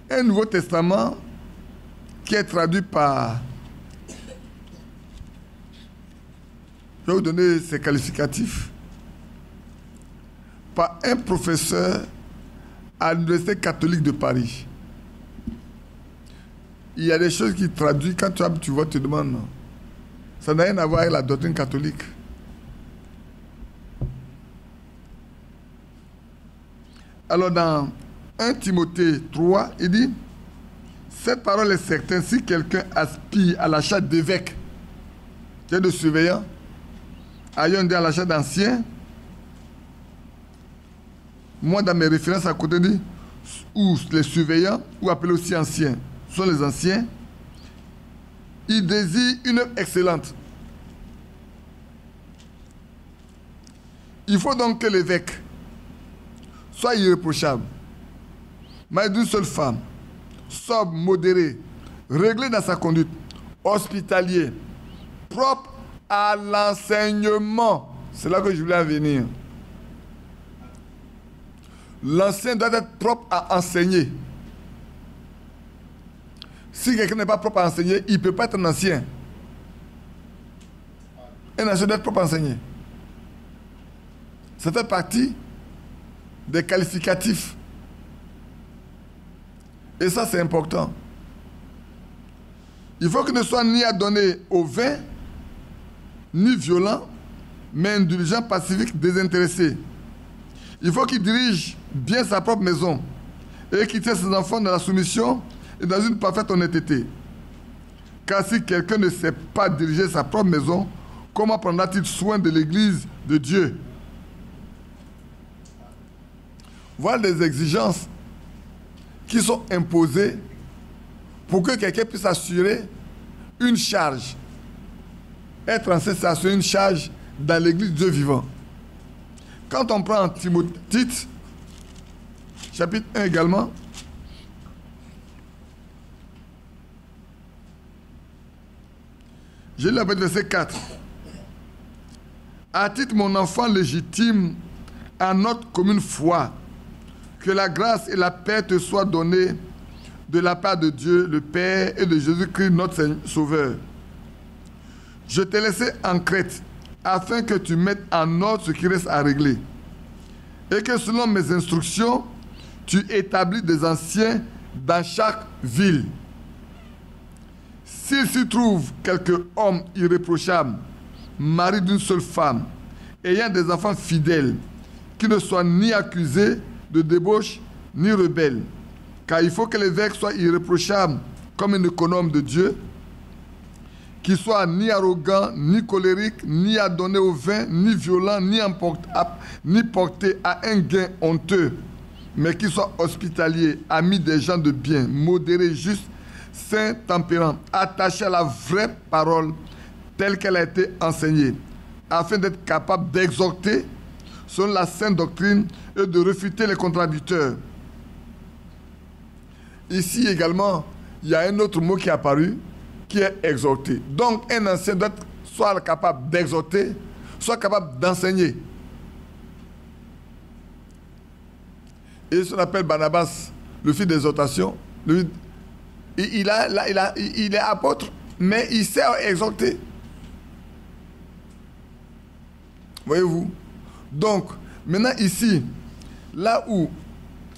un Nouveau Testament qui est traduit par... Je vais vous donner ses qualificatifs. par un professeur à l'Université catholique de Paris. Il y a des choses qui traduisent, quand tu vois, tu demandes, non. Ça n'a rien à voir avec la doctrine catholique. Alors dans 1 Timothée 3, il dit, cette parole est certaine, si quelqu'un aspire à l'achat d'évêque, qui est de surveillant, ayant dit à l'achat d'ancien, moi dans mes références à côté dit, ou les surveillants, ou appelés aussi anciens, sont les anciens, ils désirent une œuvre excellente. Il faut donc que l'évêque soit irréprochable, mais d'une seule femme, sobre, modéré, réglé dans sa conduite, hospitalier, propre à l'enseignement. C'est là que je voulais en venir. L'ancien doit être propre à enseigner. Si quelqu'un n'est pas propre à enseigner, il ne peut pas être un ancien. Un ancien doit être propre à enseigner. Ça fait partie des qualificatifs. Et ça, c'est important. Il faut qu'il ne soit ni adonné au vin, ni violent, mais indulgent, pacifique, désintéressé. Il faut qu'il dirige bien sa propre maison et qu'il tienne ses enfants dans la soumission et dans une parfaite honnêteté. Car si quelqu'un ne sait pas diriger sa propre maison, comment prendra-t-il soin de l'Église de Dieu? Voilà des exigences qui sont imposées pour que quelqu'un puisse assurer une charge. Être ancien, c'est assurer une charge dans l'Église de Dieu vivant. Quand on prend Tite, chapitre 1 également, je lis le verset 4. À Tite, mon enfant légitime, à notre commune foi, que la grâce et la paix te soient données de la part de Dieu, le Père, et de Jésus-Christ, notre Sauveur. Je t'ai laissé en Crète, afin que tu mettes en ordre ce qui reste à régler, et que selon mes instructions, tu établis des anciens dans chaque ville. S'il s'y trouve quelque homme irréprochable, mari d'une seule femme, ayant des enfants fidèles, qui ne soient ni accusés de débauche, ni rebelles, car il faut que l'évêque soit irréprochable comme un économe de Dieu, qui soit ni arrogant, ni colérique, ni adonné au vin, ni violent, ni porté à un gain honteux, mais qui soit hospitalier, ami des gens de bien, modéré, juste, saint, tempérant, attaché à la vraie parole telle qu'elle a été enseignée, afin d'être capable d'exhorter selon la sainte doctrine et de réfuter les contradicteurs. Ici également, il y a un autre mot qui est apparu, qui est exhorter. Donc un ancien doit être soit capable d'exhorter, soit capable d'enseigner. Et ce qu'on appelle Barnabas, le fils d'exhortation, il est apôtre, mais il sait exhorter. Voyez-vous? Donc, maintenant ici, là où,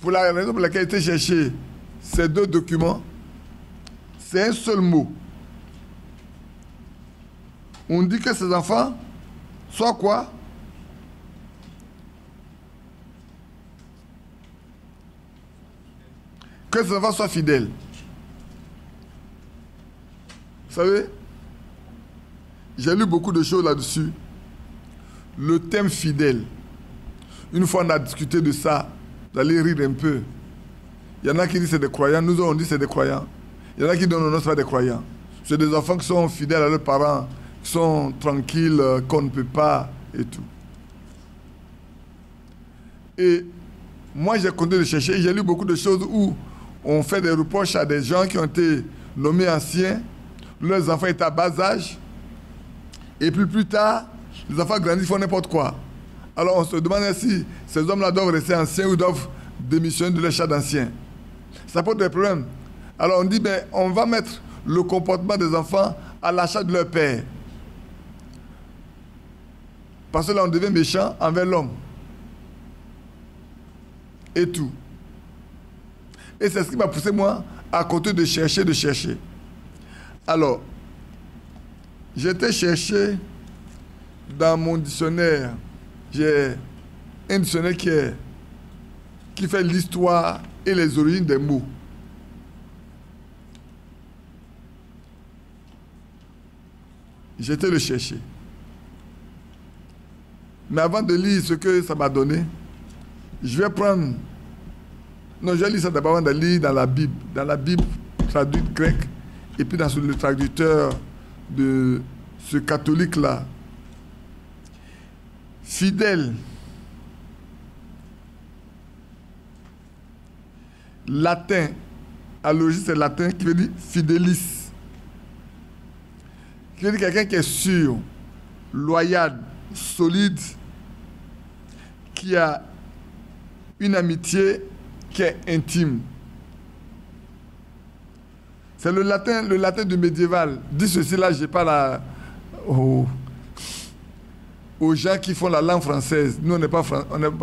pour la raison pour laquelle il était cherché ces deux documents, c'est un seul mot. On dit que ces enfants soient quoi? Que ces enfants soient fidèles. Vous savez, j'ai lu beaucoup de choses là-dessus. Le thème fidèle. Une fois on a discuté de ça, vous allez rire un peu. Il y en a qui disent c'est des croyants, nous on dit c'est des croyants. Il y en a qui disent non, non, ce n'est pas des croyants. C'est des enfants qui sont fidèles à leurs parents, qui sont tranquilles, qu'on ne peut pas et tout. Et moi j'ai continué de chercher, j'ai lu beaucoup de choses où on fait des reproches à des gens qui ont été nommés anciens, leurs enfants étaient à bas âge, et puis plus tard, les enfants grandissent, font n'importe quoi. Alors on se demande si ces hommes-là doivent rester anciens ou doivent démissionner de leur charge d'anciens. Ça pose des problèmes. Alors on dit, ben, on va mettre le comportement des enfants à la charge de leur père. Parce que là on devient méchant envers l'homme. et tout. Et c'est ce qui m'a poussé, moi, à continuer de chercher. Alors, j'étais chercher dans mon dictionnaire. J'ai un dictionnaire qui fait l'histoire et les origines des mots. J'étais le chercher. Mais avant de lire ce que ça m'a donné, je vais prendre... Non, je vais lire ça d'abord avant de lire dans la Bible. Dans la Bible traduite grecque, et puis dans le traducteur de ce catholique-là. Fidèle. Latin. À l'origine, c'est latin qui veut dire fidelis. Qui veut dire quelqu'un qui est sûr, loyal, solide, qui a une amitié qui est intime. C'est le latin du médiéval. Dis ceci là, je parle aux gens qui font la langue française. Nous, on ne parle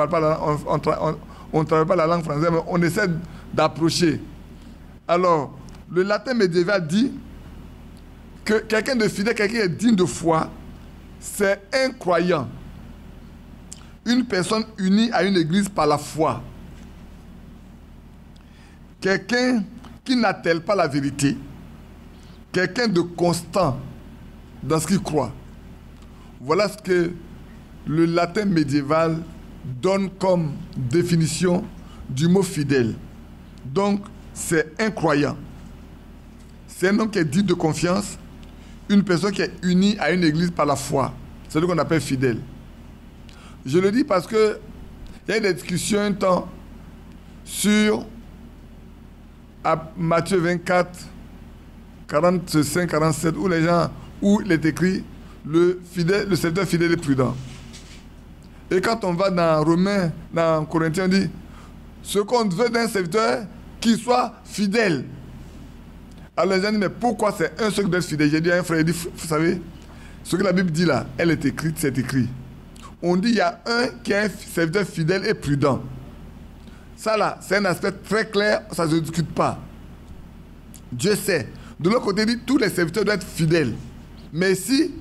pas on travaille pas la langue française, mais on essaie d'approcher. Alors, le latin médiéval dit que quelqu'un de fidèle, quelqu'un qui est digne de foi, c'est un croyant. Une personne unie à une église par la foi. Quelqu'un qui n'attelle pas la vérité. Quelqu'un de constant dans ce qu'il croit. Voilà ce que le latin médiéval donne comme définition du mot fidèle. Donc, c'est un croyant. C'est un homme qui est digne de confiance, une personne qui est unie à une église par la foi. C'est ce qu'on appelle fidèle. Je le dis parce que il y a eu des discussions un temps sur Matthieu 24, 45, 47, où il est écrit le serviteur fidèle et prudent. Et quand on va dans Romains, dans Corinthiens, on dit ce qu'on veut d'un serviteur, qu'il soit fidèle. Alors les gens disent, mais pourquoi c'est un seul qui doit être fidèle? J'ai dit à un frère, il dit, vous savez, ce que la Bible dit là, elle est écrite, c'est écrit. On dit, il y a un qui est un serviteur fidèle et prudent. Ça là, c'est un aspect très clair, ça ne se discute pas. Dieu sait. De l'autre côté, il dit, tous les serviteurs doivent être fidèles. Mais si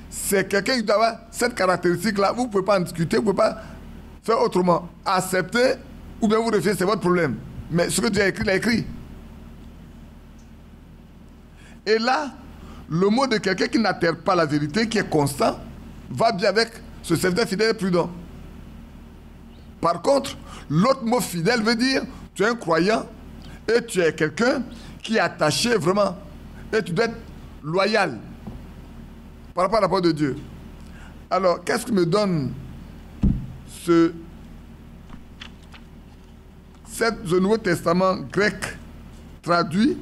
c'est quelqu'un qui doit avoir cette caractéristique-là, vous ne pouvez pas en discuter, vous ne pouvez pas faire autrement. Accepter ou bien vous refusez, c'est votre problème. Mais ce que Dieu a écrit, il a écrit. Et là, le mot de quelqu'un qui n'atterre pas la vérité, qui est constant, va bien avec ce serviteur fidèle et prudent. Par contre, l'autre mot fidèle veut dire tu es un croyant et tu es quelqu'un qui est attaché vraiment. Et tu dois être loyal par rapport à la parole de Dieu. Alors, qu'est-ce qui me donne ce Nouveau Testament grec traduit?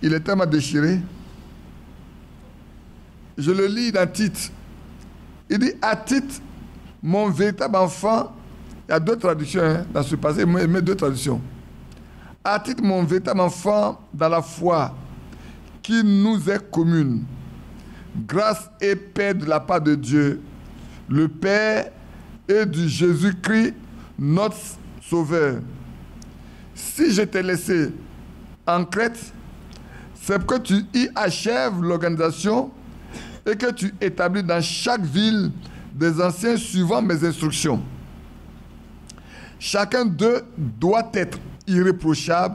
Il est tellement déchiré. Je le lis dans Tite. Il dit, à Tite, mon véritable enfant, il y a deux traductions dans ce passage, il met deux traductions. À Tite, mon véritable enfant dans la foi, qui nous est commune, grâce et paix de la part de Dieu, le Père et du Jésus-Christ, notre Sauveur. Si je t'ai laissé en Crète, c'est que tu y achèves l'organisation et que tu établis dans chaque ville des anciens suivant mes instructions. Chacun d'eux doit être irréprochable,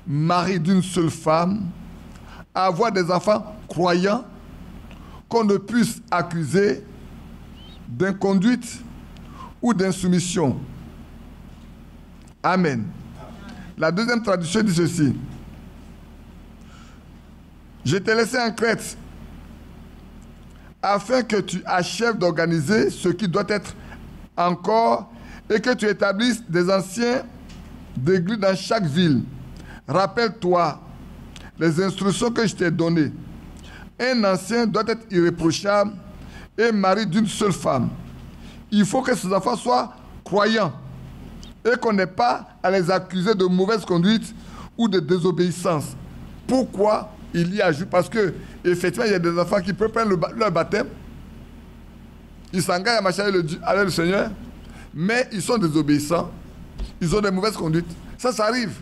mari d'une seule femme, avoir des enfants croyants, qu'on ne puisse accuser d'inconduite ou d'insoumission. Amen. La deuxième traduction dit ceci. Je t'ai laissé en Crète afin que tu achèves d'organiser ce qui doit être encore et que tu établisses des anciens d'église dans chaque ville. Rappelle-toi les instructions que je t'ai données. Un ancien doit être irréprochable et mari d'une seule femme. Il faut que ses enfants soient croyants et qu'on n'ait pas à les accuser de mauvaise conduite ou de désobéissance. Pourquoi il y ajoute? Parce que effectivement, il y a des enfants qui peuvent prendre leur baptême, ils s'engagent à marcher avec le Seigneur, mais ils sont désobéissants ils ont des mauvaises conduites. Ça arrive.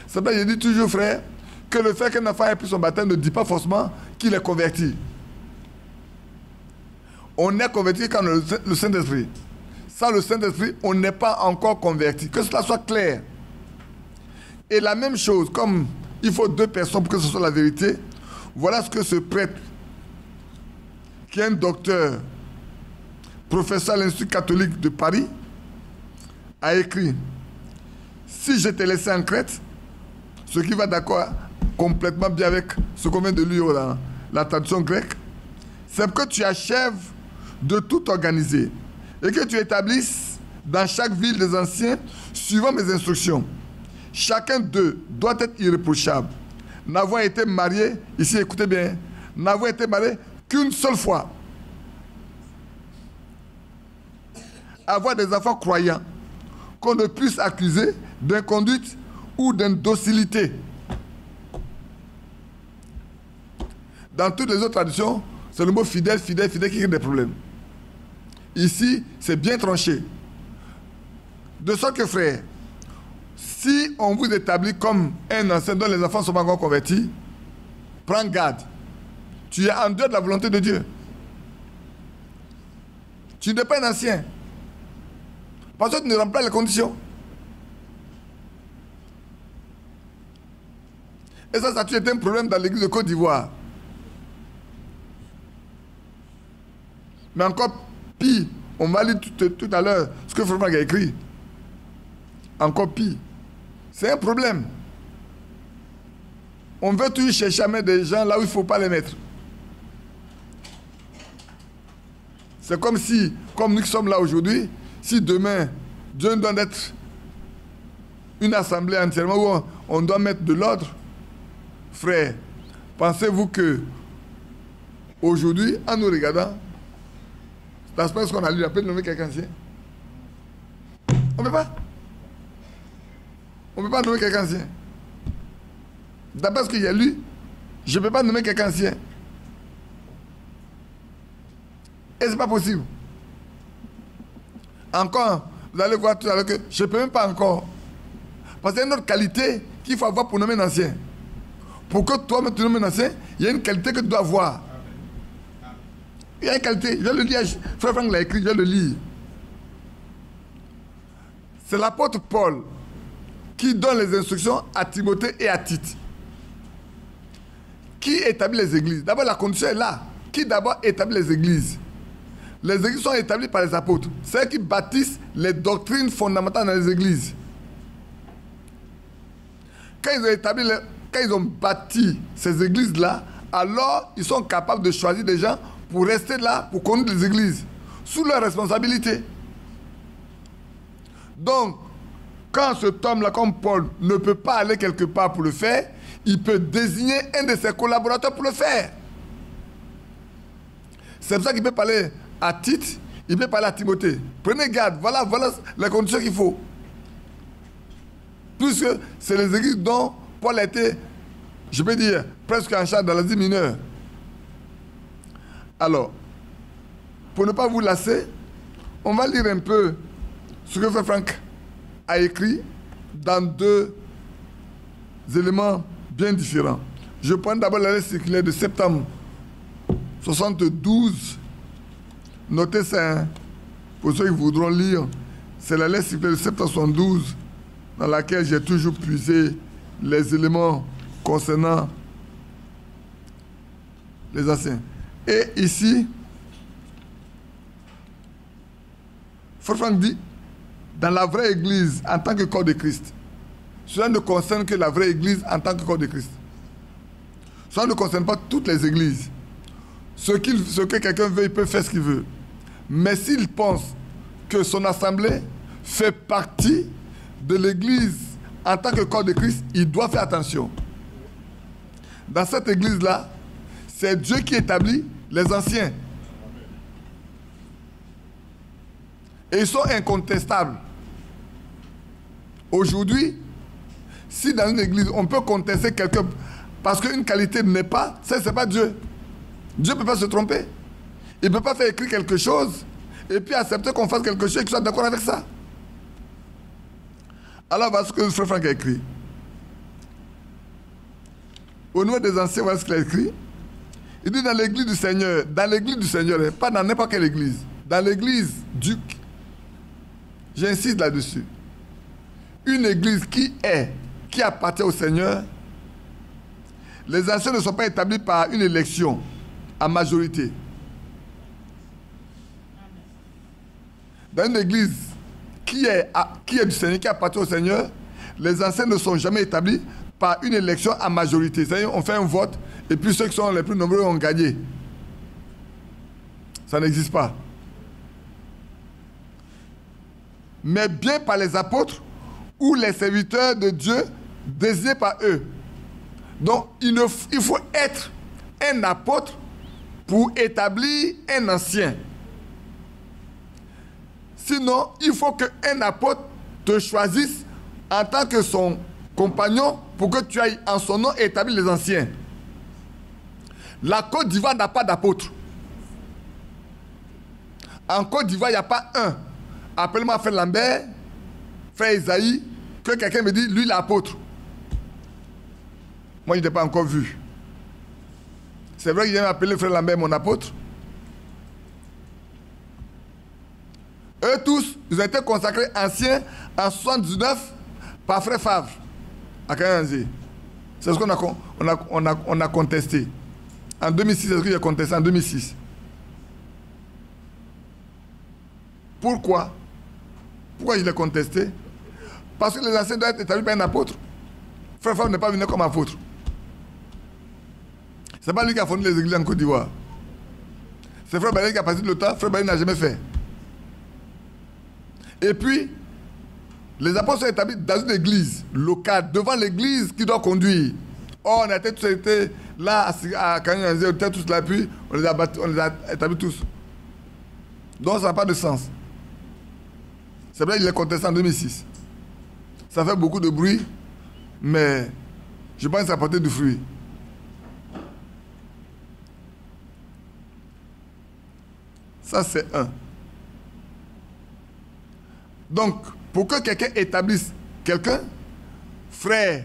C'est pour ça que je dis toujours, frère, que le fait qu'un enfant ait pris son baptême ne dit pas forcément qu'il est converti. On est converti quand on a le Saint-Esprit. Sans le Saint-Esprit, on n'est pas encore converti. Que cela soit clair. Et la même chose, comme il faut 2 personnes pour que ce soit la vérité, voilà ce que ce prêtre, qui est un docteur, professeur à l'Institut catholique de Paris, a écrit. Si je t'ai laissé en Crète, ce qui va d'accord complètement bien avec ce qu'on vient de lire dans la traduction grecque, c'est que tu achèves de tout organiser et que tu établisses dans chaque ville des anciens suivant mes instructions. Chacun d'eux doit être irréprochable, n'avoir été marié, ici écoutez bien, n'avoir été marié qu'une seule fois, avoir des enfants croyants, qu'on ne puisse accuser d'inconduite ou d'indocilité. Dans toutes les autres traditions, c'est le mot fidèle, fidèle, fidèle qui crée des problèmes. Ici, c'est bien tranché. De sorte que, frère, si on vous établit comme un ancien dont les enfants ne sont pas encore convertis, prends garde. Tu es en dehors de la volonté de Dieu. Tu n'es pas un ancien. Parce que tu ne remplis pas les conditions. Et ça a toujours été un problème dans l'église de Côte d'Ivoire. Mais encore pire, on va lire tout à l'heure ce que Frère a écrit. Encore pire. C'est un problème. On veut toujours chercher à mettre des gens là où il ne faut pas les mettre. C'est comme si, comme nous sommes là aujourd'hui, si demain, Dieu doit être une assemblée entièrement où on doit mettre de l'ordre, frère, pensez-vous que aujourd'hui, en nous regardant, la semaine qu'on a lu, on peut nommer quelqu'un ancien? On ne peut pas. On ne peut pas nommer quelqu'un ancien. D'après ce que j'ai lu, je ne peux pas nommer quelqu'un ancien. Et ce n'est pas possible. Encore, vous allez voir tout à l'heure que je ne peux même pas encore. Parce qu'il y a une autre qualité qu'il faut avoir pour nommer un ancien. Pour que toi, tu nommes un ancien, il y a une qualité que tu dois avoir. Il y a une qualité. Je vais le lire. Frère Franck l'a écrit, je vais le lire. C'est l'apôtre Paul qui donne les instructions à Timothée et à Tite. Qui établit les églises? D'abord, la condition est là. Qui d'abord établit les églises? Les églises sont établies par les apôtres. C'est eux qui bâtissent les doctrines fondamentales dans les églises. Quand ils ont bâti ces églises-là, alors ils sont capables de choisir des gens pour rester là, pour conduire les églises, sous leur responsabilité. Donc, quand cet homme-là, comme Paul, ne peut pas aller quelque part pour le faire, il peut désigner un de ses collaborateurs pour le faire. C'est pour ça qu'il peut parler à Tite, il peut parler à Timothée. Prenez garde, voilà les conditions qu'il faut. Puisque c'est les églises dont Paul a été, je peux dire, presque en charge dans l'Asie mineure. Alors, pour ne pas vous lasser, on va lire un peu ce que Frère Franck a écrit dans 2 éléments bien différents. Je prends d'abord la lettre circulaire de septembre 72. Notez ça, hein, pour ceux qui voudront lire. C'est la lettre circulaire de septembre 72 dans laquelle j'ai toujours puisé les éléments concernant les anciens. Et ici, Frère Franck dit, dans la vraie Église, en tant que corps de Christ, cela ne concerne que la vraie Église en tant que corps de Christ. Cela ne concerne pas toutes les Églises. Ce que quelqu'un veut, il peut faire ce qu'il veut. Mais s'il pense que son assemblée fait partie de l'Église en tant que corps de Christ, il doit faire attention. Dans cette Église-là, c'est Dieu qui établit les anciens. Et ils sont incontestables. Aujourd'hui, si dans une église, on peut contester quelqu'un parce qu'une qualité n'est pas, ça, c'est pas Dieu. Dieu ne peut pas se tromper. Il ne peut pas faire écrire quelque chose et puis accepter qu'on fasse quelque chose et qu'il soit d'accord avec ça. Alors, voilà ce que le frère Franck a écrit. Au niveau des anciens, voilà ce qu'il a écrit. Il dit dans l'église du Seigneur, pas dans n'importe quelle église, dans l'église du... J'insiste là-dessus. Une église qui appartient au Seigneur, les anciens ne sont pas établis par une élection à majorité. Dans une église qui est du Seigneur, qui appartient au Seigneur, les anciens ne sont jamais établis par une élection à majorité. C'est-à-dire, on fait un vote et puis ceux qui sont les plus nombreux ont gagné. Ça n'existe pas. Mais bien par les apôtres ou les serviteurs de Dieu désignés par eux. Donc, il faut être un apôtre pour établir un ancien. Sinon, il faut qu'un apôtre te choisisse en tant que son compagnon pour que tu ailles en son nom établir les anciens. La Côte d'Ivoire n'a pas d'apôtre. En Côte d'Ivoire, il n'y a pas un. Appelle-moi frère Lambert, frère Isaïe, que quelqu'un me dit, lui l'apôtre. Moi, je n'ai pas encore vu. C'est vrai qu'il vient m'appeler frère Lambert mon apôtre. Eux tous, ils ont été consacrés anciens en 79 par frère Favre à Kayanzi. C'est ce qu'on a contesté. En 2006, c'est ce que j'ai contesté en 2006. Pourquoi? Pourquoi je l'ai contesté? Parce que les anciens doivent être établis par un apôtre. Frère Favre n'est pas venu comme apôtre. Ce n'est pas lui qui a fondé les églises en Côte d'Ivoire. C'est frère Balé qui a passé le temps. Frère Balé n'a jamais fait. Et puis, les apôtres sont établis dans une église locale, devant l'église qui doit conduire. Oh, on a tous été là à Kanyanzé, on était tous là, puis on les a établis tous. Donc ça n'a pas de sens. C'est vrai qu'il est contesté en 2006. Ça fait beaucoup de bruit, mais je pense que ça a porté du fruit. Ça, c'est un. Donc, pour que quelqu'un établisse quelqu'un, frère,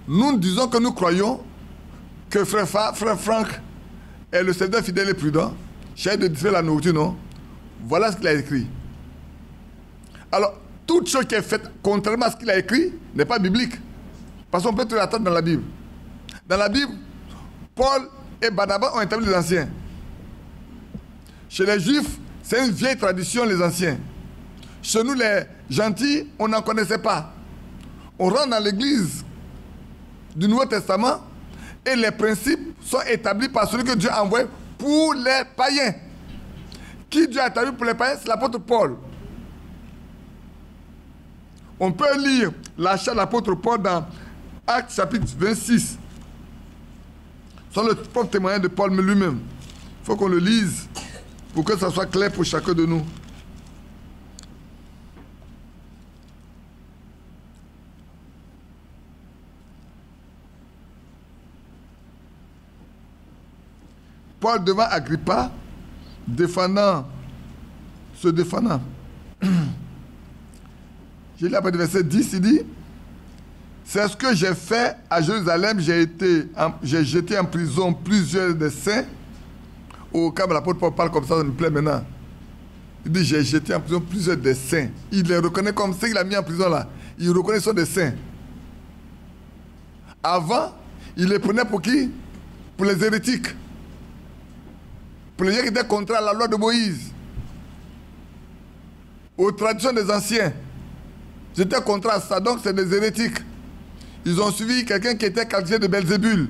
nous disons que nous croyons que frère Franck est le serviteur fidèle et prudent, chef de distribuer la nourriture, non? Voilà ce qu'il a écrit. Alors, toute chose qui est faite contrairement à ce qu'il a écrit n'est pas biblique. Parce qu'on peut tout attendre dans la Bible. Dans la Bible, Paul et Barnabas ont établi les anciens. Chez les Juifs, c'est une vieille tradition, les anciens. Chez nous, les gentils, on n'en connaissait pas. On rentre dans l'église du Nouveau Testament et les principes sont établis par celui que Dieu a envoyé pour les païens. Qui Dieu a établi pour les païens? C'est l'apôtre Paul. On peut lire l'achat de l'apôtre Paul dans Actes chapitre 26. C'est le propre témoignage de Paul lui-même. Il faut qu'on le lise pour que ça soit clair pour chacun de nous. Paul devant Agrippa, se défendant. J'ai lu après le verset 10, il dit, c'est ce que j'ai fait à Jérusalem, j'ai jeté en prison plusieurs des saints. Au cas où l'apôtre Paul parle comme ça me plaît maintenant. Il dit, j'ai jeté en prison plusieurs des saints. Il les reconnaît comme ceux qu'il a mis en prison là. Il reconnaît qu'ils sont des saints. Avant, il les prenait pour qui? Pour les hérétiques. Pour les gens qui étaient contraires à la loi de Moïse. Aux traditions des anciens. J'étais contraire à ça, donc c'est des hérétiques. Ils ont suivi quelqu'un qui était qualifié de Belzébul,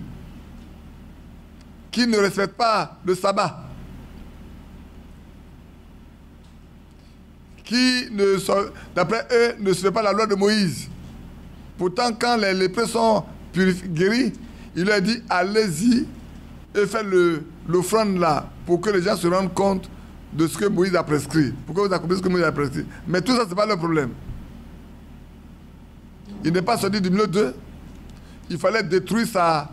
qui ne respecte pas le sabbat, qui, d'après eux, ne suivait pas la loi de Moïse. Pourtant, quand les lépreux sont guéris, il leur dit, allez-y et faites l'offrande là, pour que les gens se rendent compte de ce que Moïse a prescrit. Pourquoi vous accomplissez ce que Moïse a prescrit? Mais tout ça, ce n'est pas le problème. Il n'est pas sorti du milieu d'eux. Il fallait détruire sa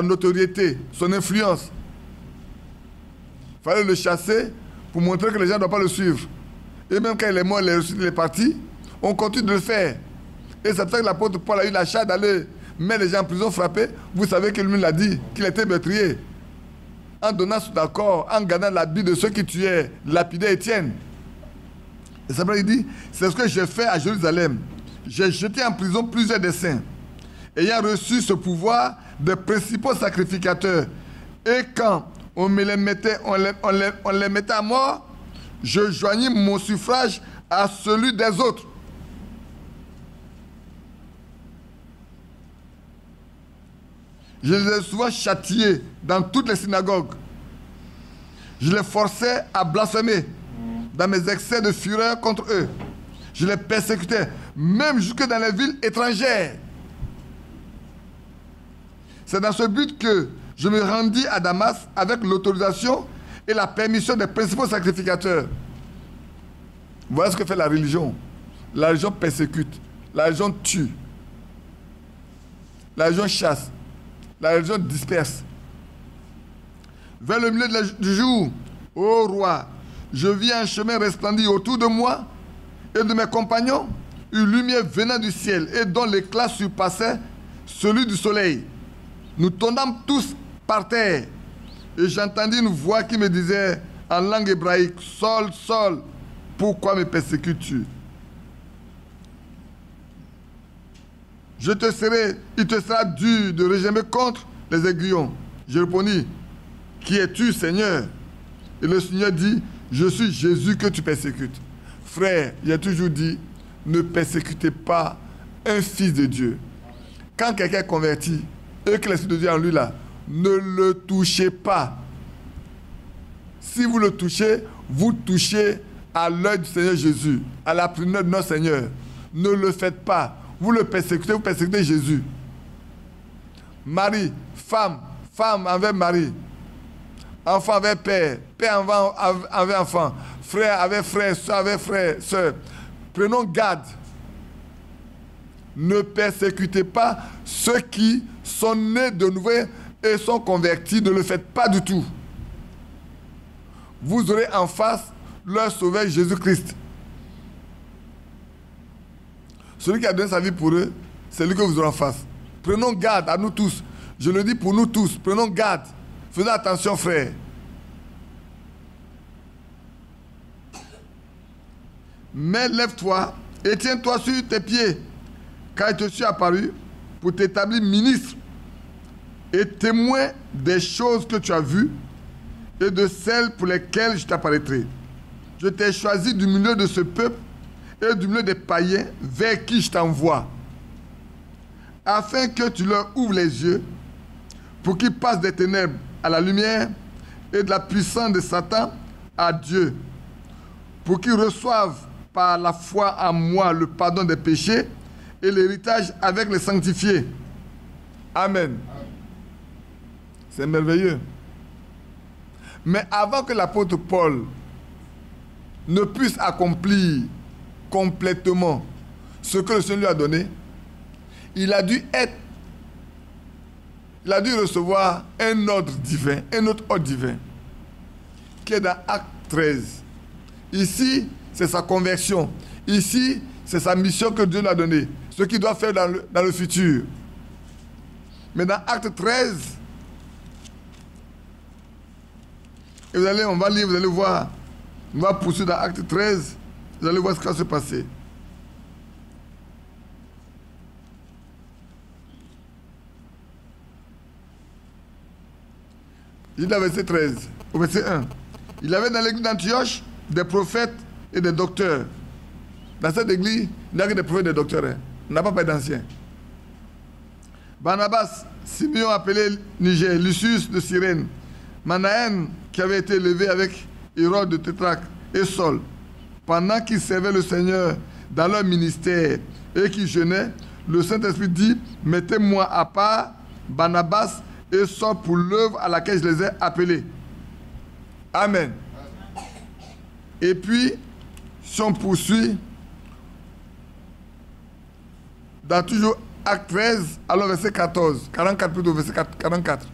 notoriété, son influence. Il fallait le chasser pour montrer que les gens ne doivent pas le suivre. Et même quand il est mort, il est parti, on continue de le faire. Et c'est pour ça que l'apôtre Paul a eu la charge d'aller mettre les gens en prison frappés. Vous savez que lui l'a dit, qu'il était meurtrier. En donnant son accord, en gardant l'habit de ceux qui tuaient, lapidaient Étienne. Et c'est pour ça qu'il dit, c'est ce que j'ai fait à Jérusalem. J'ai jeté en prison plusieurs des saints, ayant reçu ce pouvoir des principaux sacrificateurs. Et quand on me les mettait, on les mettait à mort, je joignis mon suffrage à celui des autres. Je les ai souvent châtiés dans toutes les synagogues. Je les forçais à blasphémer dans mes excès de fureur contre eux. Je les persécutais, même jusque dans les villes étrangères. C'est dans ce but que je me rendis à Damas avec l'autorisation et la permission des principaux sacrificateurs. Voilà ce que fait la religion. La religion persécute, la religion tue, la religion chasse, la religion disperse. Vers le milieu du jour, ô roi, je vis un chemin resplendir autour de moi et de mes compagnons, une lumière venant du ciel et dont l'éclat surpassait celui du soleil. Nous tombâmes tous par terre et j'entendis une voix qui me disait en langue hébraïque, Saul, Saul, pourquoi me persécutes-tu? Il te sera dur de régimer contre les aiguillons. Je répondis, qui es-tu, Seigneur? Et le Seigneur dit, je suis Jésus que tu persécutes. Frère, j'ai toujours dit, ne persécutez pas un fils de Dieu. Quand quelqu'un est converti, et que l'Esprit de Dieu est en lui là, ne le touchez pas. Si vous le touchez, vous touchez à l'œil du Seigneur Jésus, à la prunelle de notre Seigneur. Ne le faites pas. Vous le persécutez, vous persécutez Jésus. Marie, femme envers mari. Enfant avec père, père avec enfant, frère avec frère, soeur avec frère, soeur. Prenons garde. Ne persécutez pas ceux qui sont nés de nouveau et sont convertis. Ne le faites pas du tout. Vous aurez en face leur sauveur Jésus-Christ. Celui qui a donné sa vie pour eux, c'est lui que vous aurez en face. Prenons garde à nous tous. Je le dis pour nous tous. Prenons garde. Faisons attention, frère. Mais lève-toi et tiens-toi sur tes pieds, car je te suis apparu pour t'établir ministre et témoin des choses que tu as vues et de celles pour lesquelles je t'apparaîtrai. Je t'ai choisi du milieu de ce peuple et du milieu des païens vers qui je t'envoie, afin que tu leur ouvres les yeux pour qu'ils passent des ténèbres à la lumière et de la puissance de Satan à Dieu, pour qu'ils reçoivent par la foi en moi le pardon des péchés et l'héritage avec les sanctifiés. Amen. C'est merveilleux. Mais avant que l'apôtre Paul ne puisse accomplir complètement ce que le Seigneur lui a donné, il a dû recevoir un ordre divin, un autre ordre divin, qui est dans Acte 13. Ici, c'est sa conversion. Ici, c'est sa mission que Dieu lui a donnée, ce qu'il doit faire dans le futur. Mais dans Acte 13, et on va lire, vous allez voir, on va poursuivre dans Acte 13, vous allez voir ce qui va se passer. Il est au verset 13, au verset 1. Il avait dans l'église d'Antioche des prophètes et des docteurs. Dans cette église, il n'y a que des prophètes et des docteurs. Hein. On n'a pas d'anciens. Barnabas, Simeon appelé Niger, Lucius de Cyrène, Manaën qui avait été élevé avec Hérode de Tétraque et Saul, pendant qu'ils servaient le Seigneur dans leur ministère et qu'ils jeûnaient, le Saint-Esprit dit, mettez-moi à part Barnabas et Saul pour l'œuvre à laquelle je les ai appelés. Amen. Et puis, si on poursuit, dans toujours Acte 13, alors verset 14, 44 plutôt, verset 44.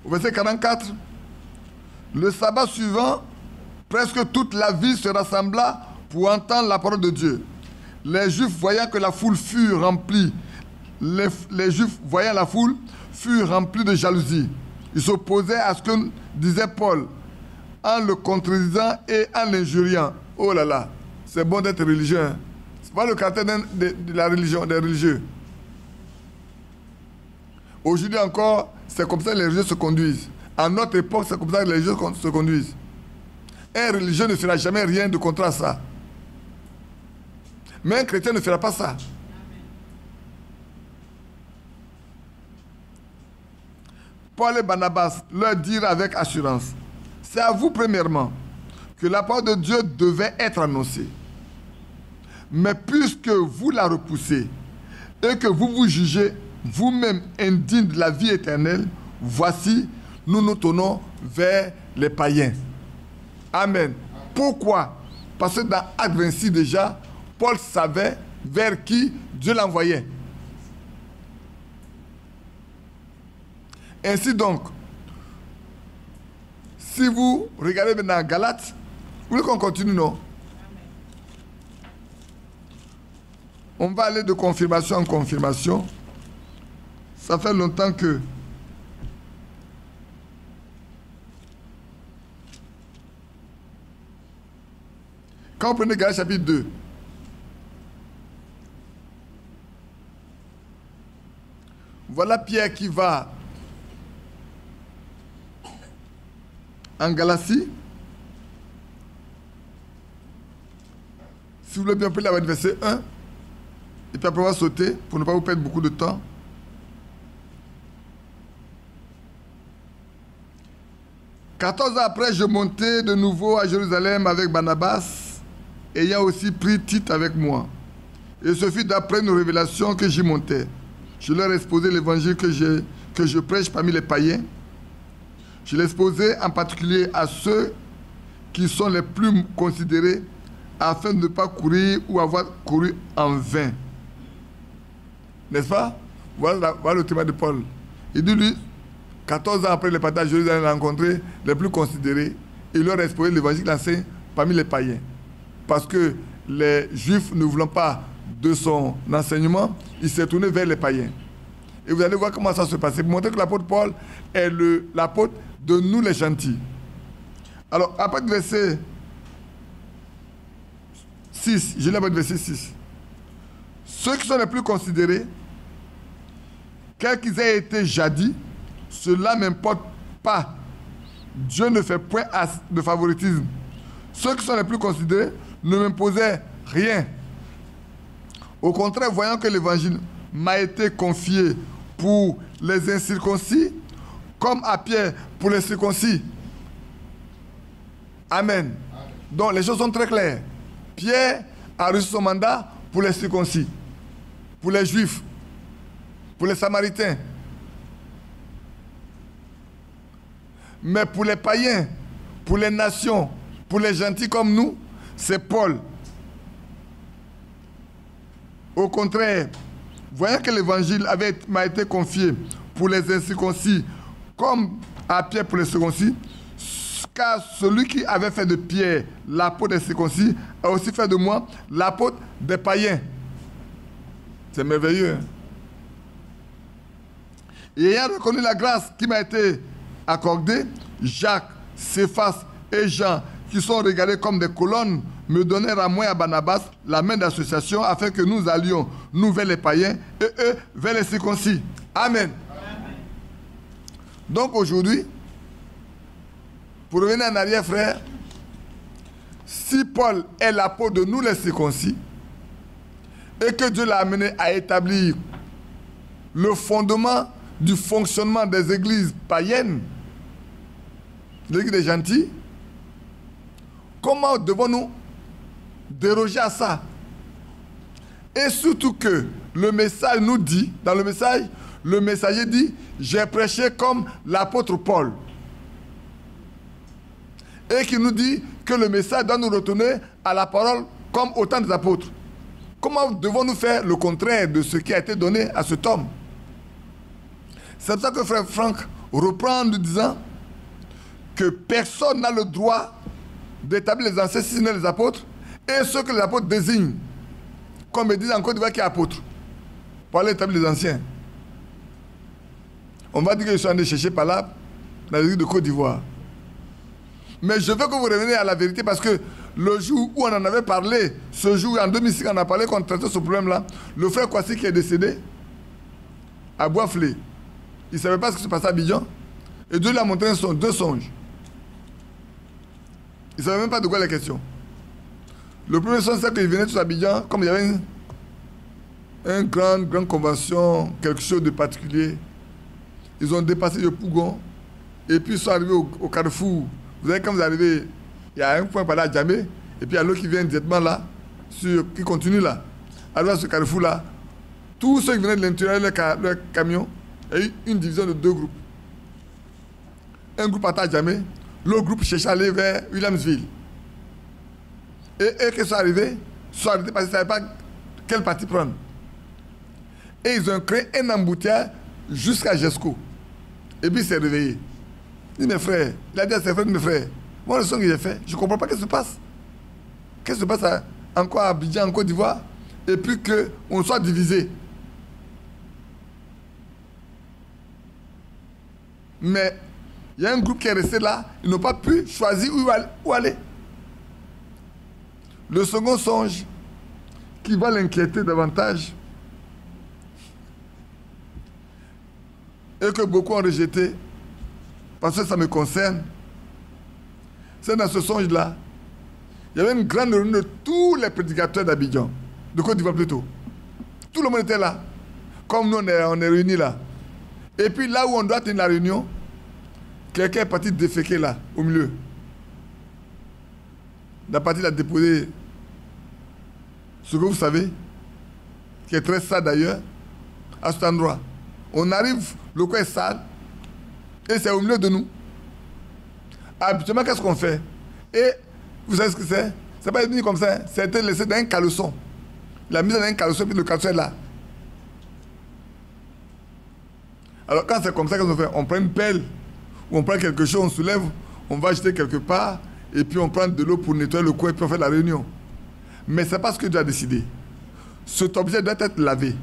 Au verset 44, le sabbat suivant, presque toute la ville se rassembla pour entendre la parole de Dieu. Les Juifs, voyant que la foule fut remplie, les Juifs, voyant la foule, furent remplis de jalousie. Ils s'opposaient à ce que disait Paul, en le contredisant et en l'injuriant. Oh là là, c'est bon d'être religieux. Hein? C'est pas le caractère de la religion, des religieux. Aujourd'hui encore, c'est comme ça que les religieux se conduisent. À notre époque, c'est comme ça que les religieux se conduisent. Un religieux ne fera jamais rien de contre à ça. Mais un chrétien ne fera pas ça. Paul et Barnabas leur dirent avec assurance, c'est à vous premièrement que la parole de Dieu devait être annoncée. Mais puisque vous la repoussez et que vous vous jugez vous-même indigne de la vie éternelle, voici, nous nous tournons vers les païens. Amen. Pourquoi? Parce que dans Acte 26 déjà, Paul savait vers qui Dieu l'envoyait. Ainsi donc, si vous regardez maintenant Galates, vous voulez qu'on continue, non? On va aller de confirmation en confirmation. Ça fait longtemps que quand vous prenez Galates chapitre 2, voilà Pierre qui va en Galatie. Si vous voulez bien, on peut l'avoir verset 1. Et puis après, on va sauter pour ne pas vous perdre beaucoup de temps. « 14 ans après, je montai de nouveau à Jérusalem avec Barnabas, ayant aussi pris Tite avec moi. Et ce fut d'après une révélation que j'y montais. Je leur ai exposé l'évangile que je prêche parmi les païens. Je l'ai exposé en particulier à ceux qui sont les plus considérés, afin de ne pas courir ou avoir couru en vain. » N'est-ce pas? Voilà le témoin de Paul. Il dit, lui, 14 ans après le partage, Jérusalem a rencontré les plus considérés. Il leur a exposé l'évangile qu'il enseigne parmi les païens. Parce que les Juifs ne voulant pas de son enseignement, il s'est tourné vers les païens. Et vous allez voir comment ça se passe. Pour montrer que l'apôtre Paul est l'apôtre de nous les gentils. Alors, après le verset 6, je lis le verset 6. Ceux qui sont les plus considérés, quels qu'ils aient été jadis, cela n'importe pas. Dieu ne fait point de favoritisme. Ceux qui sont les plus considérés ne m'imposaient rien. Au contraire, voyant que l'évangile m'a été confié pour les incirconcis, comme à Pierre pour les circoncis. Amen. Donc les choses sont très claires. Pierre a reçu son mandat pour les circoncis, pour les Juifs, pour les Samaritains. Mais pour les païens, pour les nations, pour les gentils comme nous, c'est Paul. Au contraire, voyant que l'évangile m'a été confié pour les incirconcis, comme à Pierre pour les circoncis, car celui qui avait fait de Pierre l'apôtre des circoncis a aussi fait de moi l'apôtre des païens. C'est merveilleux. Hein? Et ayant reconnu la grâce qui m'a été accordée, Jacques, Céphas et Jean, qui sont regardés comme des colonnes, me donnèrent à moi et à Barnabas la main d'association afin que nous allions, nous, vers les païens et eux vers les circoncis. Amen. Amen. Donc aujourd'hui, pour revenir en arrière, frère, si Paul est l'apôtre de nous les circoncis et que Dieu l'a amené à établir le fondement du fonctionnement des églises païennes, l'église des gentils, comment devons-nous déroger à ça? Et surtout que le message nous dit, dans le message, le messager dit, j'ai prêché comme l'apôtre Paul. Et qui nous dit que le message doit nous retourner à la parole comme autant des apôtres. Comment devons-nous faire le contraire de ce qui a été donné à cet homme? C'est pour ça que frère Franck reprend en nous disant que personne n'a le droit d'établir les ancêtres si ce n'est les apôtres, Et ceux que les apôtres désignent, comme ils disent en Côte d'Ivoire qui est apôtre, pour aller établir les anciens. On va dire que je suis allé chercher par là, dans l'église de Côte d'Ivoire. Mais je veux que vous reveniez à la vérité parce que le jour où on en avait parlé, ce jour, en 2006, on a parlé qu'on traitait ce problème-là, le frère Kwasi qui est décédé, à Boisflé, il ne savait pas ce qui se passait à Abidjan, et Dieu lui a montré deux songes. Il ne savait même pas de quoi la question. Le premier songe, c'est qu'il venait tous à Abidjan, comme il y avait une grande convention, quelque chose de particulier. Ils ont dépassé le Pougon, et puis ils sont arrivés au carrefour. Vous savez, quand vous arrivez, il y a un point par là à Djamé, et puis il y a l'autre qui vient directement là, qui continue là. Arrivé à ce carrefour-là, tous ceux qui venaient de l'intérieur de leur camion, il y a eu une division de deux groupes. Un groupe à Djamé, l'autre groupe cherchait à aller vers Williamsville. Et eux qui sont arrivés parce qu'ils ne savaient pas quel parti prendre. Et ils ont créé un embouteillage jusqu'à Jesco. Et puis il s'est réveillé. Il dit, mes frères, il a dit à ses frères, mes frères, moi le son que j'ai fait, je ne comprends pas ce qui se passe. Qu'est-ce qui se passe encore à Abidjan, en Côte d'Ivoire, et puis qu'on soit divisé. Mais il y a un groupe qui est resté là, ils n'ont pas pu choisir où aller. Le second songe, qui va l'inquiéter davantage, et que beaucoup ont rejeté, parce que ça me concerne, c'est dans ce songe-là, il y avait une grande réunion de tous les prédicateurs d'Abidjan, de Côte d'Ivoire plutôt. Tout le monde était là, comme nous on est réunis là. Et puis là où on doit tenir la réunion, quelqu'un est parti déféquer là, au milieu. La partie a déposé ce que vous savez, qui est très sale d'ailleurs, à cet endroit. On arrive, le coin est sale, et c'est au milieu de nous. Habituellement, qu'est-ce qu'on fait? Et vous savez ce que c'est? C'est pas venu comme ça, c'était laissé dans un caleçon. Il a mis dans un caleçon, puis le caleçon est là. Alors quand c'est comme ça qu'on fait, on prend une pelle, ou on prend quelque chose, on soulève, on va jeter quelque part, et puis on prend de l'eau pour nettoyer le coin, et puis on fait la réunion. Mais c'est pas ce que Dieu a décidé. Cet objet doit être lavé.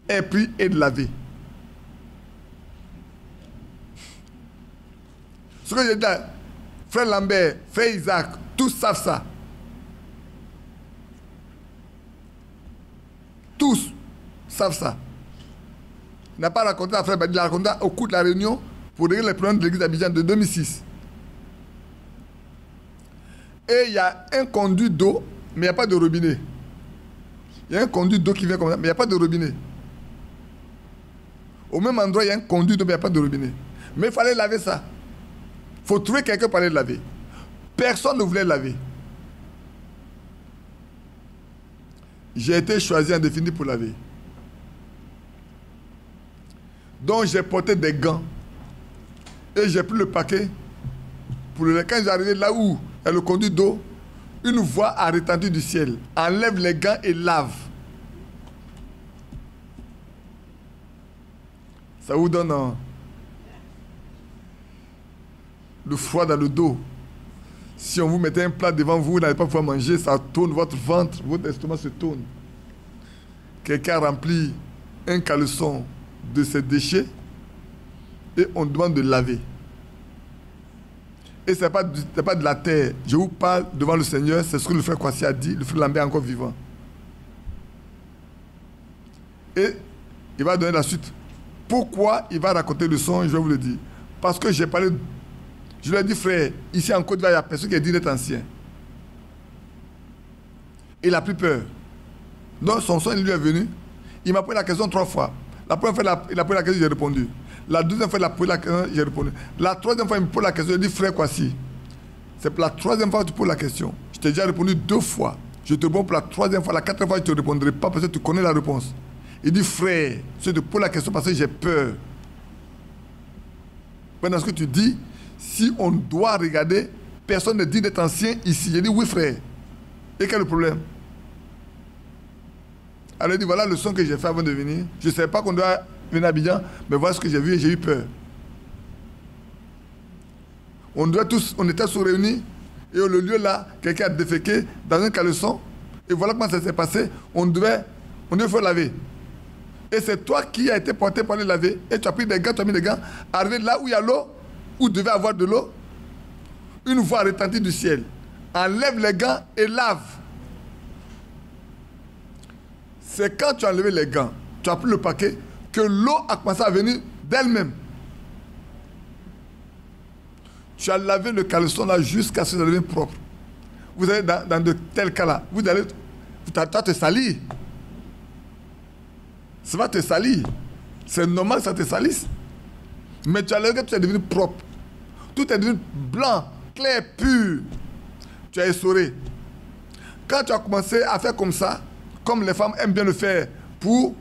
Et pris et lavé. Ce que j'ai dit, frère Lambert, frère Isaac, tous savent ça. Tous savent ça. Il n'a pas raconté à frère Badi, il a raconté au cours de la réunion pour régler les problèmes de l'église d'Abidjan de 2006. Et il y a un conduit d'eau, mais il n'y a pas de robinet. Il y a un conduit d'eau qui vient comme ça, mais il n'y a pas de robinet. Au même endroit, il y a un conduit d'eau, mais il n'y a pas de robinet. Mais il fallait laver ça. Il faut trouver quelqu'un pour aller laver. Personne ne voulait laver. J'ai été choisi en définitive pour laver. Donc j'ai porté des gants. Et j'ai pris le paquet. Quand j'arrivais là où il y a le conduit d'eau, une voix a retenti du ciel. Enlève les gants et lave. Ça vous donne le froid dans le dos. Si on vous mettait un plat devant vous, vous n'allez pas pouvoir manger, ça tourne votre ventre, votre estomac se tourne. Quelqu'un a rempli un caleçon de ses déchets et on demande de laver. Et ce n'est pas de la terre. Je vous parle devant le Seigneur, c'est ce que le frère Kwasi a dit, le frère Lambert est encore vivant. Et il va donner la suite. Pourquoi il va raconter le songe, je vais vous le dire. Parce que j'ai parlé, je lui ai dit, frère, ici en Côte d'Ivoire, il y a personne qui est dit d'être ancien. Il a pris peur. Donc son songe, il lui est venu. Il m'a posé la question 3 fois. La première fois, il a posé la question, j'ai répondu. La deuxième fois, il a posé la question, j'ai répondu. La troisième fois, il me pose la question, je dis, frère Kwasi, c'est pour la troisième fois que tu poses la question. Je t'ai déjà répondu 2 fois. Je te réponds pour la troisième fois. La 4e fois, je ne te répondrai pas parce que tu connais la réponse. Il dit, frère, je te pose la question parce que j'ai peur. Maintenant, ce que tu dis, si on doit regarder, personne ne dit d'être ancien ici. J'ai dit, oui, frère. Et quel est le problème? Alors il dit, voilà le son que j'ai fait avant de venir. Je ne savais pas qu'on doit venir à Abidjan, mais voilà ce que j'ai vu et j'ai eu peur. On était tous réunis. et le lieu là, quelqu'un a déféqué dans un caleçon, et voilà comment ça s'est passé, on devait faire laver. Et c'est toi qui as été porté pour aller laver, et tu as pris des gants, tu as mis des gants, arrivé là où il y a l'eau, où il devait avoir de l'eau, une voix retentit du ciel. Enlève les gants et lave. C'est quand tu as enlevé les gants, tu as pris le paquet, que l'eau a commencé à venir d'elle-même. Tu as lavé le caleçon là jusqu'à ce que ça devienne propre. Vous allez dans de tels cas-là, vous allez te salir. Ça va te salir. C'est normal que ça te salisse. Mais tu as lavé, tu es devenu propre. Tout est devenu blanc, clair, pur. Tu as essoré. Quand tu as commencé à faire comme ça, comme les femmes aiment bien le faire, pour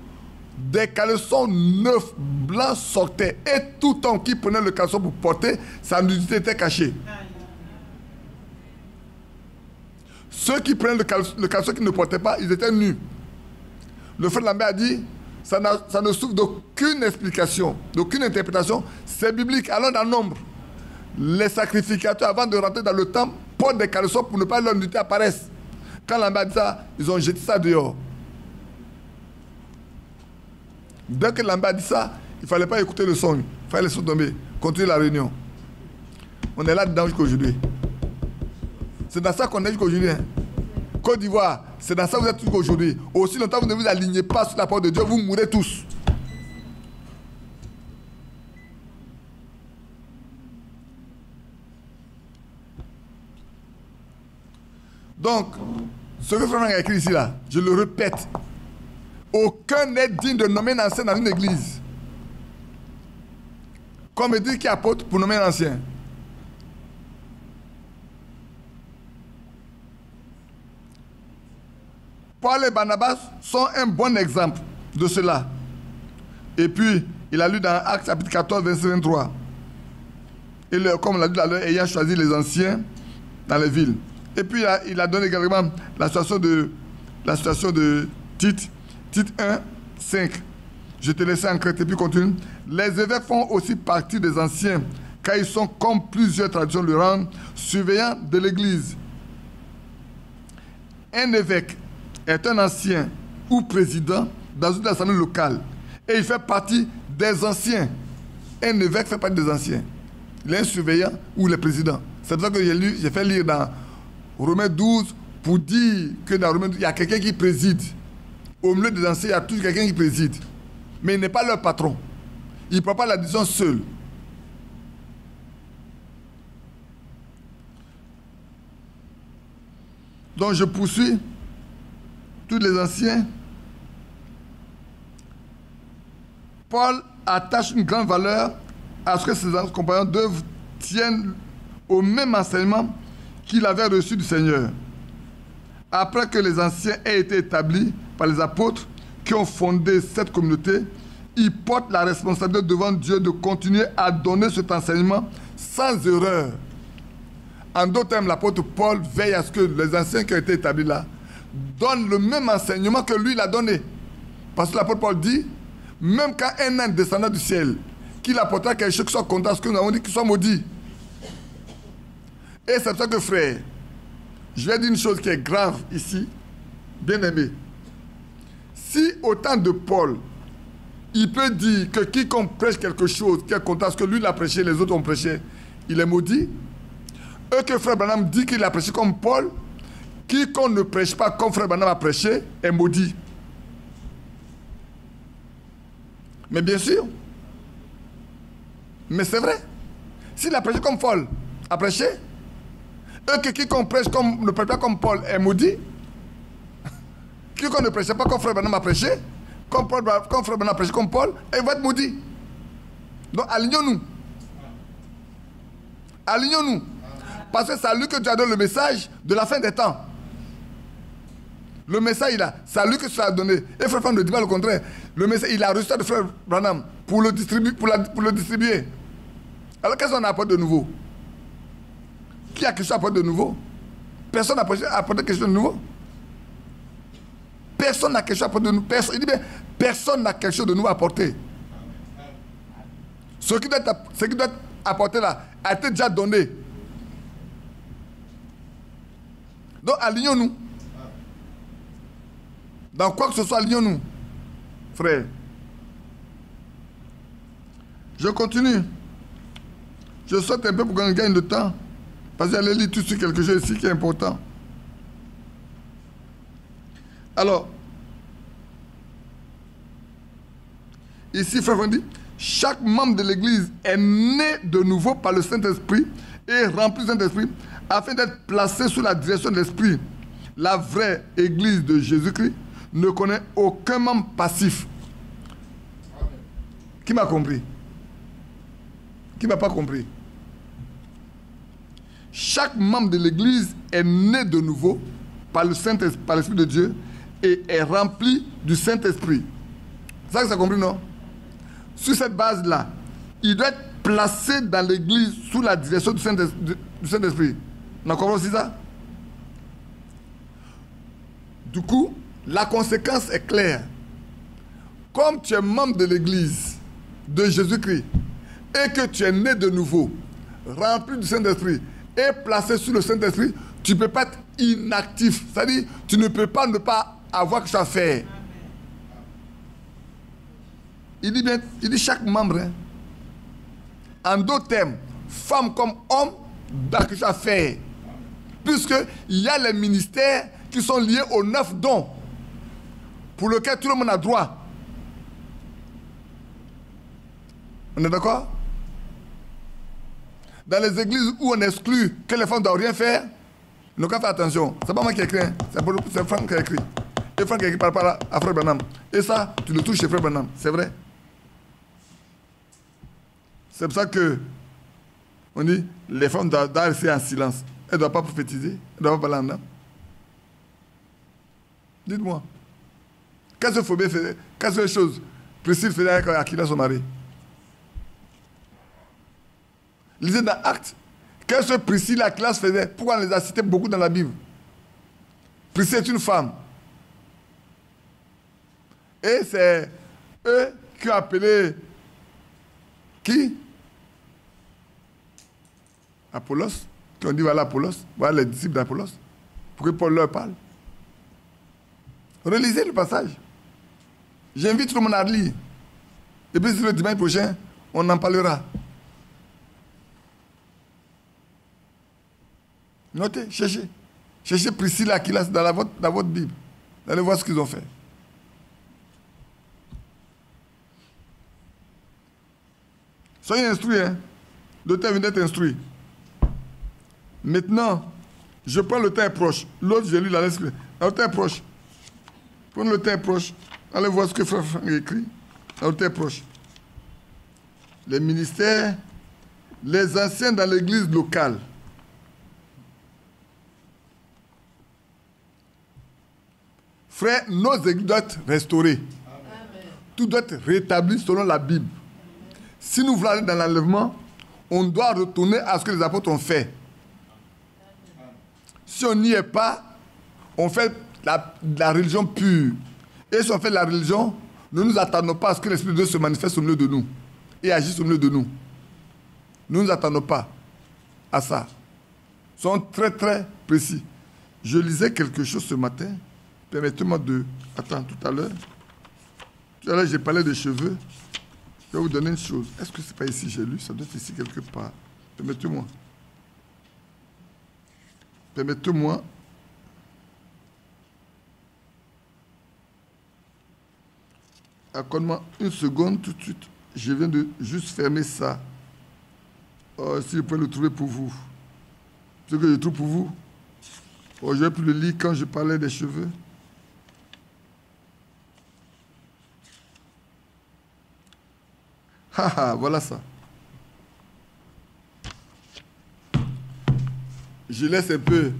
des caleçons neufs, blancs sortaient. Et tout homme qui prenait le caleçon pour porter, sa nudité était cachée. Ceux qui prenaient le caleçon qui ne portaient pas, ils étaient nus. Le frère Lambert a dit, ça ne souffre d'aucune explication, d'aucune interprétation. C'est biblique. Alors dans Nombre, les sacrificateurs, avant de rentrer dans le temple, portent des caleçons pour ne pas leur nudité apparaisse. Quand Lambert a dit ça, ils ont jeté ça dehors. Dès que Lambert a dit ça, il ne fallait pas écouter le son. Il fallait laisser tomber. Continuer la réunion. On est là-dedans jusqu'aujourd'hui. C'est dans ça qu'on est jusqu'aujourd'hui. Hein. Côte d'Ivoire, c'est dans ça que vous êtes jusqu'aujourd'hui. Aussi longtemps que vous ne vous alignez pas sur la parole de Dieu, vous mourrez tous. Donc, ce que Frère a écrit ici, là, je le répète. Aucun n'est digne de nommer un ancien dans une église. Comme il dit qu'il apôtre pour nommer un ancien. Paul et Barnabas sont un bon exemple de cela. Et puis, il a lu dans Actes chapitre 14, verset 23. Et comme on l'a dit tout à l'heure, ayant choisi les anciens dans les villes. Et puis, il a donné également la situation de Tite. Tite 1, 5. Je te laisse en Crète et puis continue. Les évêques font aussi partie des anciens, car ils sont, comme plusieurs traditions le rendent, surveillants de l'église. Un évêque est un ancien ou président dans une assemblée locale. Et il fait partie des anciens. Un évêque fait partie des anciens. Il est un surveillant ou le président. C'est pour ça que j'ai fait lire dans Romains 12 pour dire que dans Romains 12, il y a quelqu'un qui préside. Au milieu des anciens, il y a toujours quelqu'un qui préside. Mais il n'est pas leur patron. Il ne prend pas la décision seul. Donc je poursuis. Tous les anciens. Paul attache une grande valeur à ce que ses compagnons d'œuvre tiennent au même enseignement qu'il avait reçu du Seigneur. Après que les anciens aient été établis par les apôtres qui ont fondé cette communauté, ils portent la responsabilité devant Dieu de continuer à donner cet enseignement sans erreur. En d'autres termes, l'apôtre Paul veille à ce que les anciens qui ont été établis là donnent le même enseignement que lui l'a donné. Parce que l'apôtre Paul dit, même quand un ange descendant du ciel, qu'il apportera quelque chose qui soit contraire à ce que nous avons dit, qu'il soit maudit. Et c'est pour ça que frère, je vais dire une chose qui est grave ici, bien aimé. Si au temps de Paul, il peut dire que quiconque prêche quelque chose qui est contraire à ce que lui l'a prêché, les autres ont prêché, il est maudit. Et que frère Branham dit qu'il a prêché comme Paul, quiconque ne prêche pas comme frère Branham a prêché est maudit. Mais bien sûr, mais c'est vrai. S'il a prêché comme Paul a prêché, et que quiconque prêche comme, ne prêche pas comme Paul est maudit, quiconque ne prêche pas comme frère Branham a prêché, comme frère Branham a prêché comme Paul, il va être maudit. Donc alignons-nous. Alignons-nous. Parce que c'est à lui que tu as donné le message de la fin des temps. Le message, c'est à lui que tu l'as donné. Et frère Franck ne dit pas le contraire. Le message, il a reçu de frère Branham pour le distribuer. Alors qu'est-ce qu'on a apporté de nouveau? Qui a quelque chose à apporter de nouveau? Personne n'a apporté quelque chose de nouveau. Personne n'a quelque chose à apporter de nouveau. Il dit bien, personne n'a quelque chose de nouveau à apporter. Ce qui doit être apporté là a été déjà donné. Donc, alignons-nous. Dans quoi que ce soit, alignons-nous, frère. Je continue. Je saute un peu pour qu'on gagne de temps. Parce que j'allais lire tout de suite quelque chose ici qui est important. Alors, ici, frère, on dit, chaque membre de l'Église est né de nouveau par le Saint-Esprit et rempli du Saint-Esprit afin d'être placé sous la direction de l'Esprit. La vraie Église de Jésus-Christ ne connaît aucun membre passif. Qui m'a compris? Qui ne m'a pas compris? Chaque membre de l'Église est né de nouveau par le Saint-Esprit, par l'Esprit de Dieu et est rempli du Saint-Esprit. C'est ça que ça a compris, non? Sur cette base-là, il doit être placé dans l'Église sous la direction du Saint-Esprit. On a compris aussi ça? Du coup, la conséquence est claire. Comme tu es membre de l'Église de Jésus-Christ et que tu es né de nouveau, rempli du Saint-Esprit et placé sous le Saint-Esprit, tu ne peux pas être inactif. C'est-à-dire, tu ne peux pas ne pas avoir quelque chose à faire. Il dit bien, il dit chaque membre, hein, en d'autres termes, femme comme homme, a quelque chose à faire. Puisqu'il y a les ministères qui sont liés aux 9 dons, pour lesquels tout le monde a droit. On est d'accord? Dans les églises où on exclut que les femmes ne doivent rien faire, nous devons faire attention. C'est pas moi qui ai écrit, hein. C'est Franck qui a écrit. Et Franck qui a écrit par rapport à Frère Branham. Et ça, tu le touches chez Frère Branham. C'est vrai. C'est pour ça que on dit les femmes doivent rester en silence. Elles ne doivent pas prophétiser. Elles ne doivent pas parler en âme. Dites-moi. Qu'est-ce que Phobie faisait? Qu'est-ce que les choses Priscille faisait avec Aquila, son mari? Lisez dans Actes. Qu'est-ce que Priscille et Aquila faisaient? Pourquoi on les a cités beaucoup dans la Bible? Priscille est une femme. Et c'est eux qui ont appelé qui? Apollos. Qui ont dit voilà Apollos, voilà les disciples d'Apollos. Pour que Paul leur parle. Relisez le passage. J'invite tout le monde à lire. Et puis le dimanche prochain, on en parlera. Notez, cherchez. Cherchez Priscille et Aquila dans votre Bible. Allez voir ce qu'ils ont fait. Soyez instruits, hein. Le temps vient d'être instruit. Maintenant, je prends le temps est proche. L'autre, j'ai lu la lettre. Le temps est proche. Prenez le temps est proche. Allez voir ce que Frère Franck a écrit. Le temps est proche. Les ministères, les anciens dans l'église locale. Frère, nos églises doivent être restaurées. Amen. Tout doit être rétabli selon la Bible. Si nous voulons aller dans l'enlèvement, on doit retourner à ce que les apôtres ont fait. Si on n'y est pas, on fait la religion pure. Et si on fait la religion, ne nous attendons pas à ce que l'Esprit de Dieu se manifeste au milieu de nous et agisse au milieu de nous. Nous ne nous attendons pas à ça. Soyons très très précis. Je lisais quelque chose ce matin. Permettez-moi de... Attends, tout à l'heure, j'ai parlé des cheveux. Je vais vous donner une chose. Est-ce que ce n'est pas ici j'ai lu? Ça doit être ici quelque part. Permettez-moi. Permettez-moi. Accorde-moi une seconde tout de suite. Je viens de juste fermer ça. Oh, si je peux le trouver pour vous. Ce que je trouve pour vous. Oh, je vais plus le lire quand je parlais des cheveux. Voilà ça. Je laisse un peu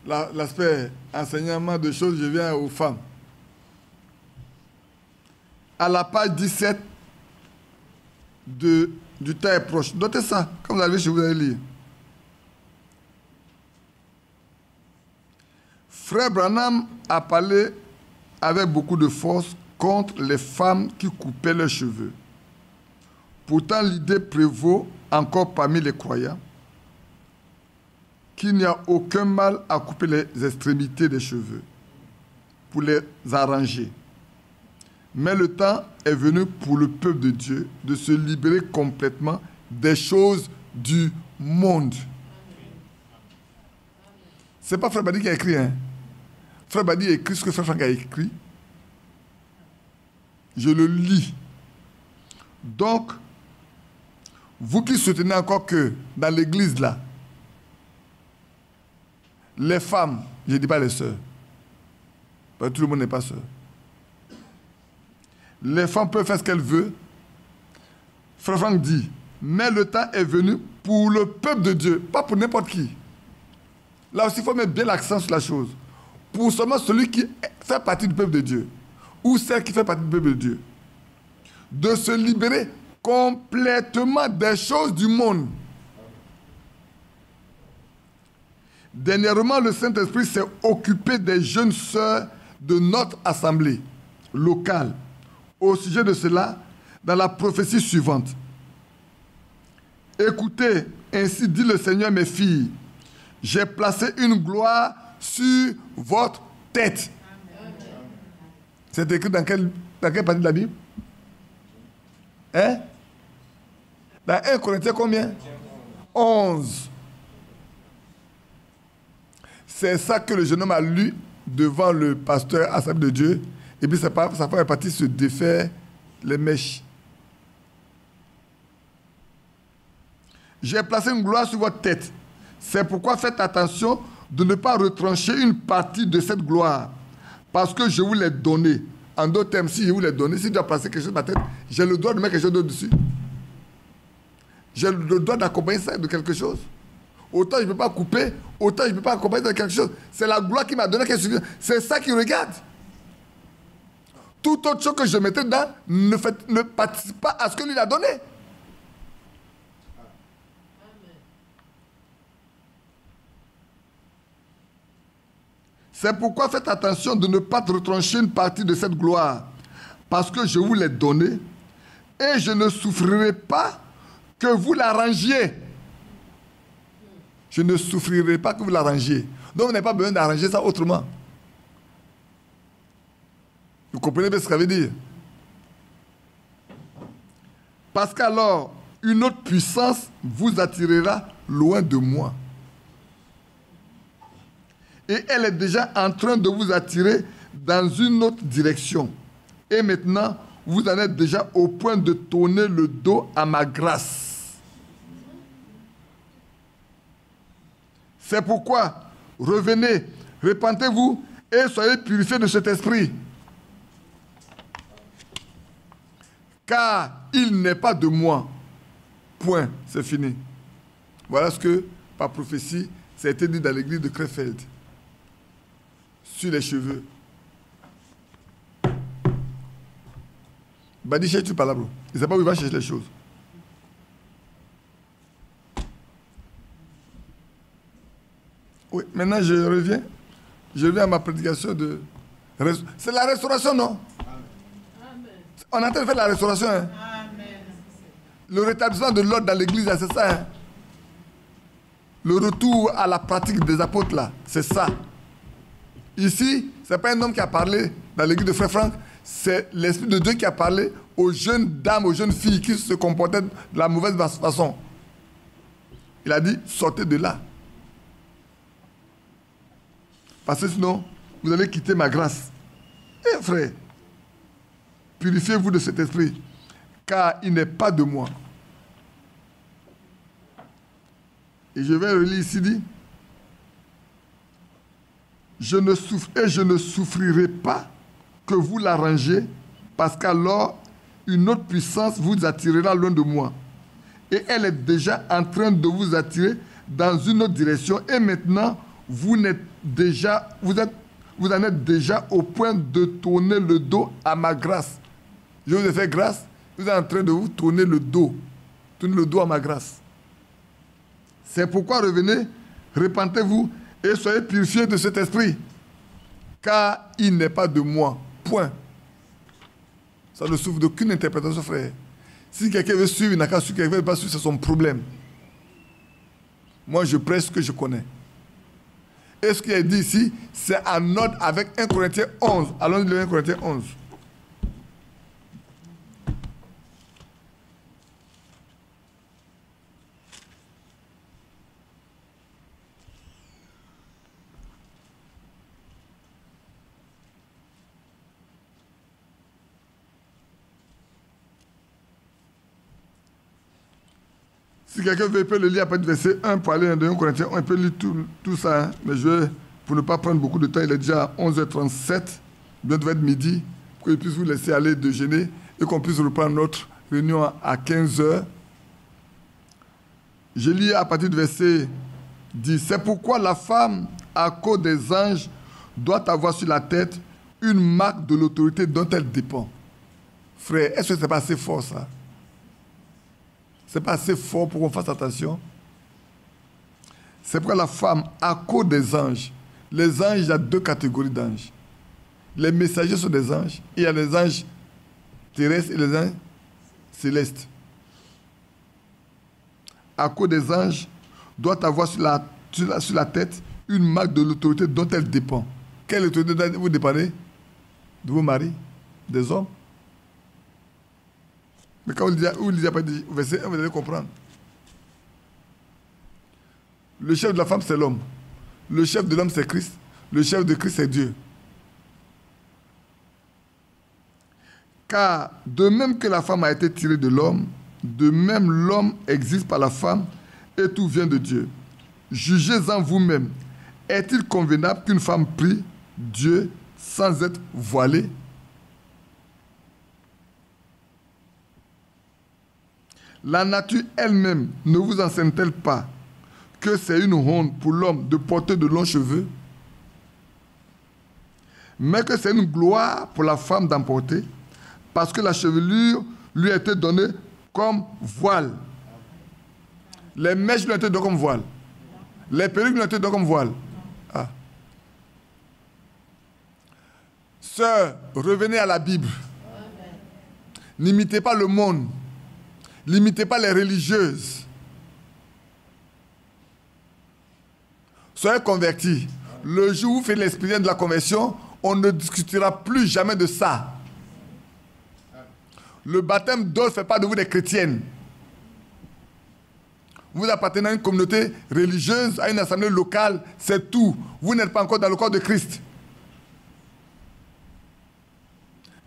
l'aspect enseignement de choses, je viens aux femmes. À la page 17 du temps est proche. Notez ça, comme vous avez chez vous, allez lire. Frère Branham a parlé avec beaucoup de force contre les femmes qui coupaient leurs cheveux. Pourtant, l'idée prévaut encore parmi les croyants. qu'il n'y a aucun mal à couper les extrémités des cheveux pour les arranger. Mais le temps est venu pour le peuple de Dieu de se libérer complètement des choses du monde. Ce n'est pas Frère Badi qui a écrit. Hein. Frère Badi a écrit ce que Frère Franck a écrit. Je le lis. Donc, vous qui soutenez encore que dans l'église là, les femmes, je ne dis pas les sœurs, parce que tout le monde n'est pas sœur. Les femmes peuvent faire ce qu'elles veulent. Frère Franck dit, mais le temps est venu pour le peuple de Dieu, pas pour n'importe qui. Là aussi, il faut mettre bien l'accent sur la chose. Pour seulement celui qui fait partie du peuple de Dieu, ou celle qui fait partie du peuple de Dieu, de se libérer complètement des choses du monde. Dernièrement, le Saint-Esprit s'est occupé des jeunes sœurs de notre assemblée locale. Au sujet de cela, dans la prophétie suivante. Écoutez, ainsi dit le Seigneur, mes filles, j'ai placé une gloire sur votre tête. Amen. C'est écrit dans quelle partie de la Bible? Hein? Dans 1 Corinthiens combien? 11. C'est ça que le jeune homme a lu devant le pasteur Assemblée de Dieu. Et puis sa femme est partie se défaire les mèches. J'ai placé une gloire sur votre tête. C'est pourquoi faites attention de ne pas retrancher une partie de cette gloire. Parce que je vous l'ai donnée. En d'autres termes, si je vous l'ai donnée, si je dois placer quelque chose dans ma tête, j'ai le droit de mettre quelque chose dessus. J'ai le droit d'accompagner ça de quelque chose. Autant je ne peux pas couper, autant je ne peux pas accompagner de quelque chose. C'est la gloire qui m'a donné quelque chose. C'est ça qui regarde. Toute autre chose que je mettrai dedans ne participe pas à ce que lui a donné. C'est pourquoi faites attention de ne pas retrancher une partie de cette gloire, parce que je vous l'ai donnée, et je ne souffrirai pas que vous l'arrangiez. Je ne souffrirai pas que vous l'arrangiez. Donc vous n'avez pas besoin d'arranger ça autrement. Vous comprenez bien ce que ça veut dire? Parce qu'alors, une autre puissance vous attirera loin de moi. Et elle est déjà en train de vous attirer dans une autre direction. Et maintenant, vous en êtes déjà au point de tourner le dos à ma grâce. C'est pourquoi, revenez, repentez-vous et soyez purifiés de cet esprit. Car il n'est pas de moi. Point, c'est fini. Voilà ce que, par prophétie, ça a été dit dans l'église de Krefeld. Sur les cheveux. Badi cherche tu parles. Il ne sait pas où il va chercher les choses. Oui, maintenant je reviens. Je reviens à ma prédication de... C'est la restauration, non? Amen. On est en train de faire la restauration. Hein? Amen. Le rétablissement de l'ordre dans l'église, c'est ça. Hein? Le retour à la pratique des apôtres, là, c'est ça. Ici, ce n'est pas un homme qui a parlé dans l'église de Frère Franck, c'est l'Esprit de Dieu qui a parlé aux jeunes dames, aux jeunes filles qui se comportaient de la mauvaise façon. Il a dit, sortez de là. Parce que sinon, vous allez quitter ma grâce. Eh frère, purifiez-vous de cet esprit, car il n'est pas de moi. Et je vais relire ici, dit, je ne souffrirai pas que vous l'arrangiez, parce qu'alors, une autre puissance vous attirera loin de moi. Et elle est déjà en train de vous attirer dans une autre direction. Et maintenant, vous en êtes déjà au point de tourner le dos à ma grâce. Je vous ai fait grâce, vous êtes en train de vous tourner le dos à ma grâce. C'est pourquoi revenez, repentez-vous, et soyez purifiés de cet esprit, car il n'est pas de moi. Point. Ça ne souffre d'aucune interprétation, frère. Si quelqu'un veut suivre, il n'a qu'à suivre. Quelqu'un ne veut pas suivre, c'est son problème. Moi, je prêche ce que je connais. Et ce qui est dit ici, c'est en ordre avec 1 Corinthiens 11. Allons lire 1 Corinthiens 11. Si quelqu'un veut, il peut le lire après le verset 1 pour aller dans 1 Corinthiens 1. Il peut lire tout ça. Hein. Mais je vais, pour ne pas prendre beaucoup de temps, il est déjà à 11h37. Bientôt va être midi. Pour qu'il puisse vous laisser aller déjeuner et qu'on puisse reprendre notre réunion à 15h. Je lis à partir du verset 10. C'est pourquoi la femme, à cause des anges, doit avoir sur la tête une marque de l'autorité dont elle dépend. Frère, est-ce que ce n'est pas assez fort ça? Ce n'est pas assez fort pour qu'on fasse attention. C'est pourquoi la femme, à cause des anges, les anges, il y a deux catégories d'anges. Les messagers sont des anges, et il y a les anges terrestres et les anges célestes. À cause des anges, doit avoir sur la tête une marque de l'autorité dont elle dépend. Quelle autorité vous dépendez? De vos maris? Des hommes? Mais quand vous lisez après le verset 1, vous allez comprendre. Le chef de la femme, c'est l'homme. Le chef de l'homme, c'est Christ. Le chef de Christ, c'est Dieu. Car de même que la femme a été tirée de l'homme, de même l'homme existe par la femme et tout vient de Dieu. Jugez-en vous-même. Est-il convenable qu'une femme prie Dieu sans être voilée? La nature elle-même ne vous enseigne-t-elle pas que c'est une honte pour l'homme de porter de longs cheveux, mais que c'est une gloire pour la femme d'en porter, parce que la chevelure lui a été donnée comme voile. Les mèches lui ont été données comme voile. Les perruques lui ont été données comme voile. Ah. Sœurs, revenez à la Bible. N'imitez pas le monde. N'imitez pas les religieuses. Soyez convertis. Le jour où vous faites l'expérience de la conversion, on ne discutera plus jamais de ça. Le baptême d'eau ne fait pas de vous des chrétiennes. Vous appartenez à une communauté religieuse, à une assemblée locale, c'est tout. Vous n'êtes pas encore dans le corps de Christ.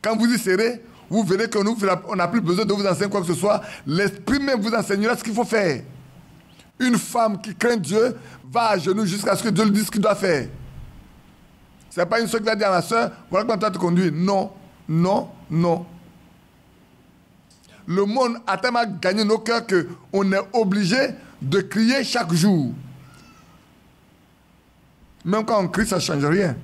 Quand vous y serez, vous verrez qu'on n'a plus besoin de vous enseigner quoi que ce soit. L'Esprit même vous enseignera ce qu'il faut faire. Une femme qui craint Dieu va à genoux jusqu'à ce que Dieu lui dise ce qu'il doit faire. Ce n'est pas une soeur qui va dire à ma soeur, voilà comment tu dois te conduire. Non, non, non. Le monde a tellement gagné nos cœurs qu'on est obligé de crier chaque jour. Même quand on crie, ça ne change rien.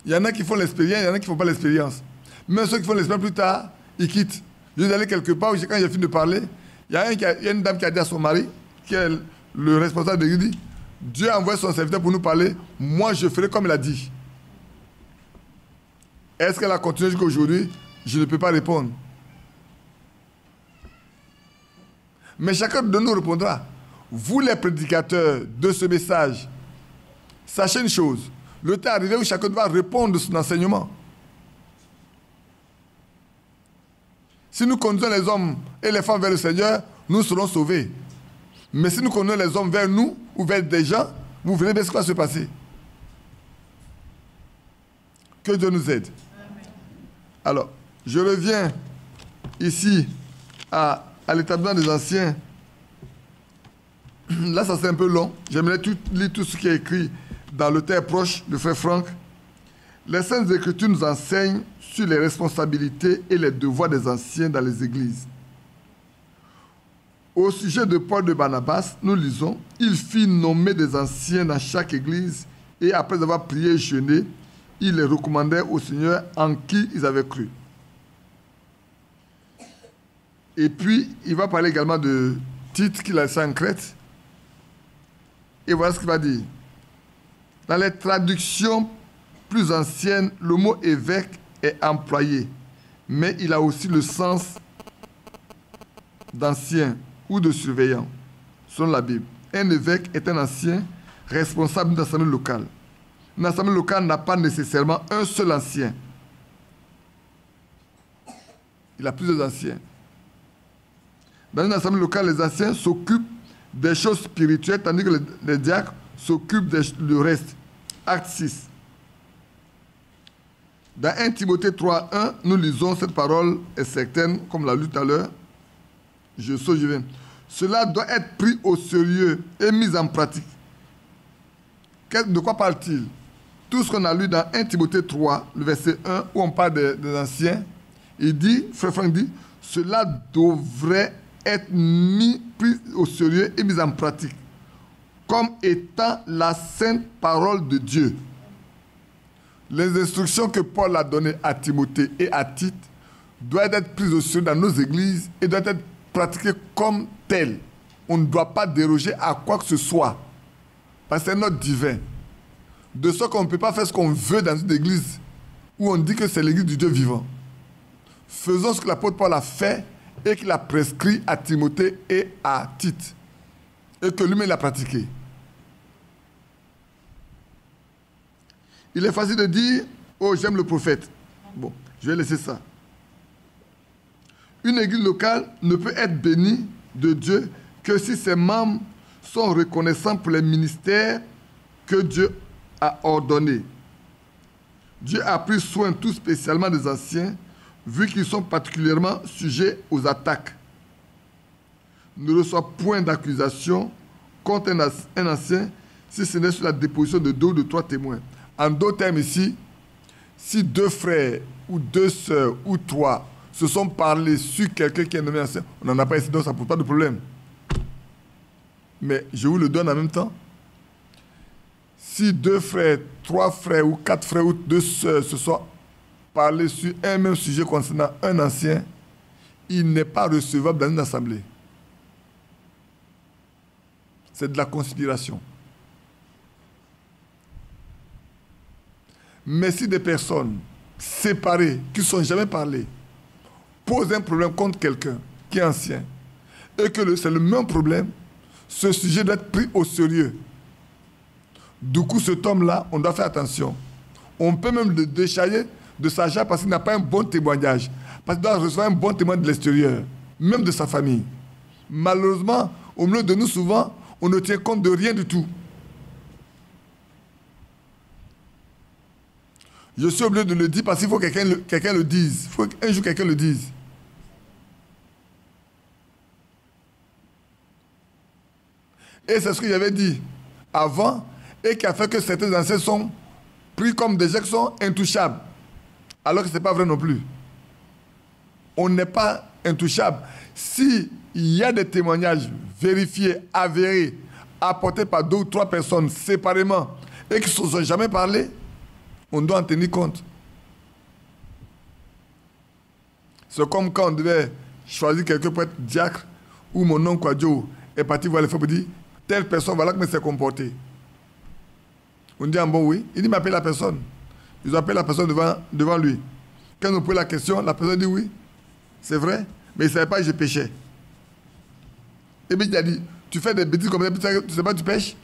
Il y en a qui font l'expérience, il y en a qui ne font pas l'expérience. Même ceux qui font l'expérience plus tard, ils quittent. Je suis allé quelque part où quand j'ai fini de parler, il y a une dame qui a dit à son mari, qui est le responsable de l'église, Dieu a envoyé son serviteur pour nous parler, moi je ferai comme il a dit. Est-ce qu'elle a continué jusqu'à aujourd'hui? Je ne peux pas répondre. Mais chacun de nous répondra. Vous les prédicateurs de ce message, sachez une chose. Le temps est arrivé où chacun doit répondre de son enseignement. Si nous conduisons les hommes et les femmes vers le Seigneur, nous serons sauvés. Mais si nous conduisons les hommes vers nous ou vers des gens, vous verrez bien ce qui va se passer. Que Dieu nous aide. Amen. Alors, je reviens ici à l'établissement des anciens. Là, ça c'est un peu long. J'aimerais lire tout ce qui est écrit dans le terre proche de Frère Franck. Les Saintes Écritures nous enseignent sur les responsabilités et les devoirs des anciens dans les églises. Au sujet de Paul de Barnabas, nous lisons « Il fit nommer des anciens dans chaque église et après avoir prié et jeûné, il les recommandait au Seigneur en qui ils avaient cru. » Et puis, il va parler également de Tite qu'il a laissé en Crète. Et voilà ce qu'il va dire. Dans les traductions plus anciennes, le mot évêque est employé, mais il a aussi le sens d'ancien ou de surveillant, selon la Bible. un évêque est un ancien responsable d'une assemblée locale. Une assemblée locale n'a pas nécessairement un seul ancien. Il a plusieurs anciens. Dans une assemblée locale, les anciens s'occupent des choses spirituelles, tandis que les diacres s'occupent du reste. Acte 6. Dans 1 Timothée 3:1, nous lisons cette parole est certaine, comme on l'a lu tout à l'heure. Je viens. Cela doit être pris au sérieux et mis en pratique. De quoi parle-t-il? Tout ce qu'on a lu dans 1 Timothée 3, le verset 1, où on parle des anciens, il dit, Frère Franck dit, cela devrait être pris au sérieux et mis en pratique, comme étant la sainte parole de Dieu. Les instructions que Paul a données à Timothée et à Tite doivent être prises au sérieux dans nos églises et doivent être pratiquées comme telles. On ne doit pas déroger à quoi que ce soit, parce que c'est notre divin. De sorte qu'on ne peut pas faire ce qu'on veut dans une église où on dit que c'est l'église du Dieu vivant. Faisons ce que l'apôtre Paul a fait et qu'il a prescrit à Timothée et à Tite, et que lui-même l'a pratiqué. Il est facile de dire « Oh, j'aime le prophète ». Bon, je vais laisser ça. Une église locale ne peut être bénie de Dieu que si ses membres sont reconnaissants pour les ministères que Dieu a ordonnés. Dieu a pris soin tout spécialement des anciens, vu qu'ils sont particulièrement sujets aux attaques. Ne reçoit point d'accusation contre un ancien si ce n'est sur la déposition de 2 ou de 3 témoins. En d'autres termes ici, si 2 frères ou 2 sœurs ou 3 se sont parlé sur quelqu'un qui est nommé ancien, on n'en a pas ici, donc ça ne pose pas de problème. Mais je vous le donne en même temps. Si 2 frères, 3 frères ou 4 frères ou 2 sœurs se sont parlé sur un même sujet concernant un ancien, il n'est pas recevable dans une assemblée. C'est de la conspiration. Mais si des personnes séparées, qui ne sont jamais parlé, posent un problème contre quelqu'un qui est ancien, et que c'est le même problème, ce sujet doit être pris au sérieux. Du coup, cet homme-là, on doit faire attention. On peut même le décharger de sa jarre parce qu'il n'a pas un bon témoignage. Parce qu'il doit recevoir un bon témoin de l'extérieur, même de sa famille. Malheureusement, au milieu de nous, souvent, on ne tient compte de rien du tout. Je suis obligé de le dire parce qu'il faut que quelqu'un le dise. Il faut qu'un jour quelqu'un le dise. Et c'est ce que j'avais dit avant et qui a fait que certains anciens sont pris comme des gens qui sont intouchables. Alors que ce n'est pas vrai non plus. On n'est pas intouchable. S'il y a des témoignages vérifiés, avérés, apportés par 2 ou 3 personnes séparément et qui ne se sont jamais parlé, on doit en tenir compte. C'est comme quand on devait choisir quelqu'un pour être diacre, ou mon oncle Kwadjo est parti voir les femmes et dit telle personne, voilà comment il s'est comporté. On dit bon oui. Il dit m'appelle la personne. Ils ont appelé la personne devant lui. Quand on pose la question, la personne dit oui, c'est vrai, mais il ne savait pas que je péchais. Et puis il a dit tu fais des bêtises comme ça, tu ne sais pas que tu pêches.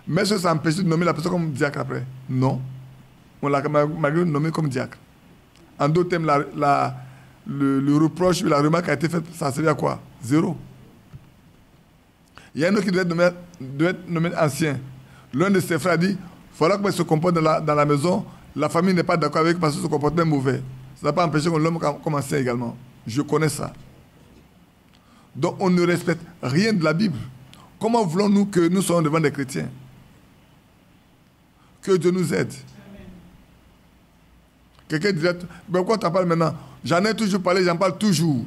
Mais est-ce que ça empêche de nommer la personne comme diacre après? Non. On l'a malgré nommé comme diacre. En d'autres termes, le reproche, la remarque a été faite, ça servait à quoi? 0. Il y a un autre qui doit être nommé ancien. L'un de ses frères a dit, voilà comment il se comporte dans la maison, la famille n'est pas d'accord avec parce que son comportement est mauvais. Ça n'a pas empêché qu'on l'homme comme ancien également. Je connais ça. Donc on ne respecte rien de la Bible. Comment voulons-nous que nous soyons devant des chrétiens? Que Dieu nous aide. Quelqu'un dirait, ben pourquoi tu en parles maintenant? J'en ai toujours parlé, j'en parle toujours.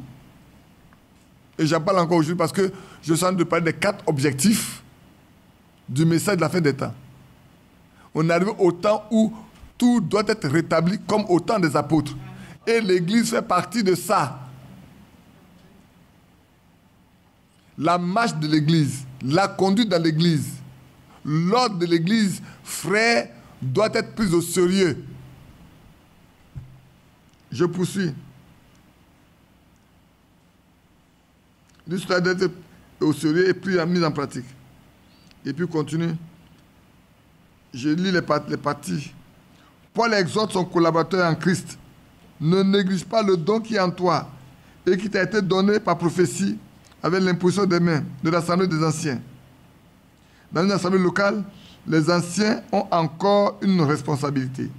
Et j'en parle encore aujourd'hui parce que je suis en train de parler des 4 objectifs du message de la fin des temps. On arrive au temps où tout doit être rétabli comme au temps des apôtres. Et l'Église fait partie de ça. La marche de l'Église, la conduite dans l'Église, l'ordre de l'Église, frère, doit être pris au sérieux. Je poursuis. L'histoire doit être au sérieux et puis mise en pratique. Et puis continue. Je lis les parties. Paul exhorte son collaborateur en Christ. Ne néglige pas le don qui est en toi et qui t'a été donné par prophétie avec l'imposition des mains de l'Assemblée des anciens. Dans une assemblée locale, les anciens ont encore une responsabilité.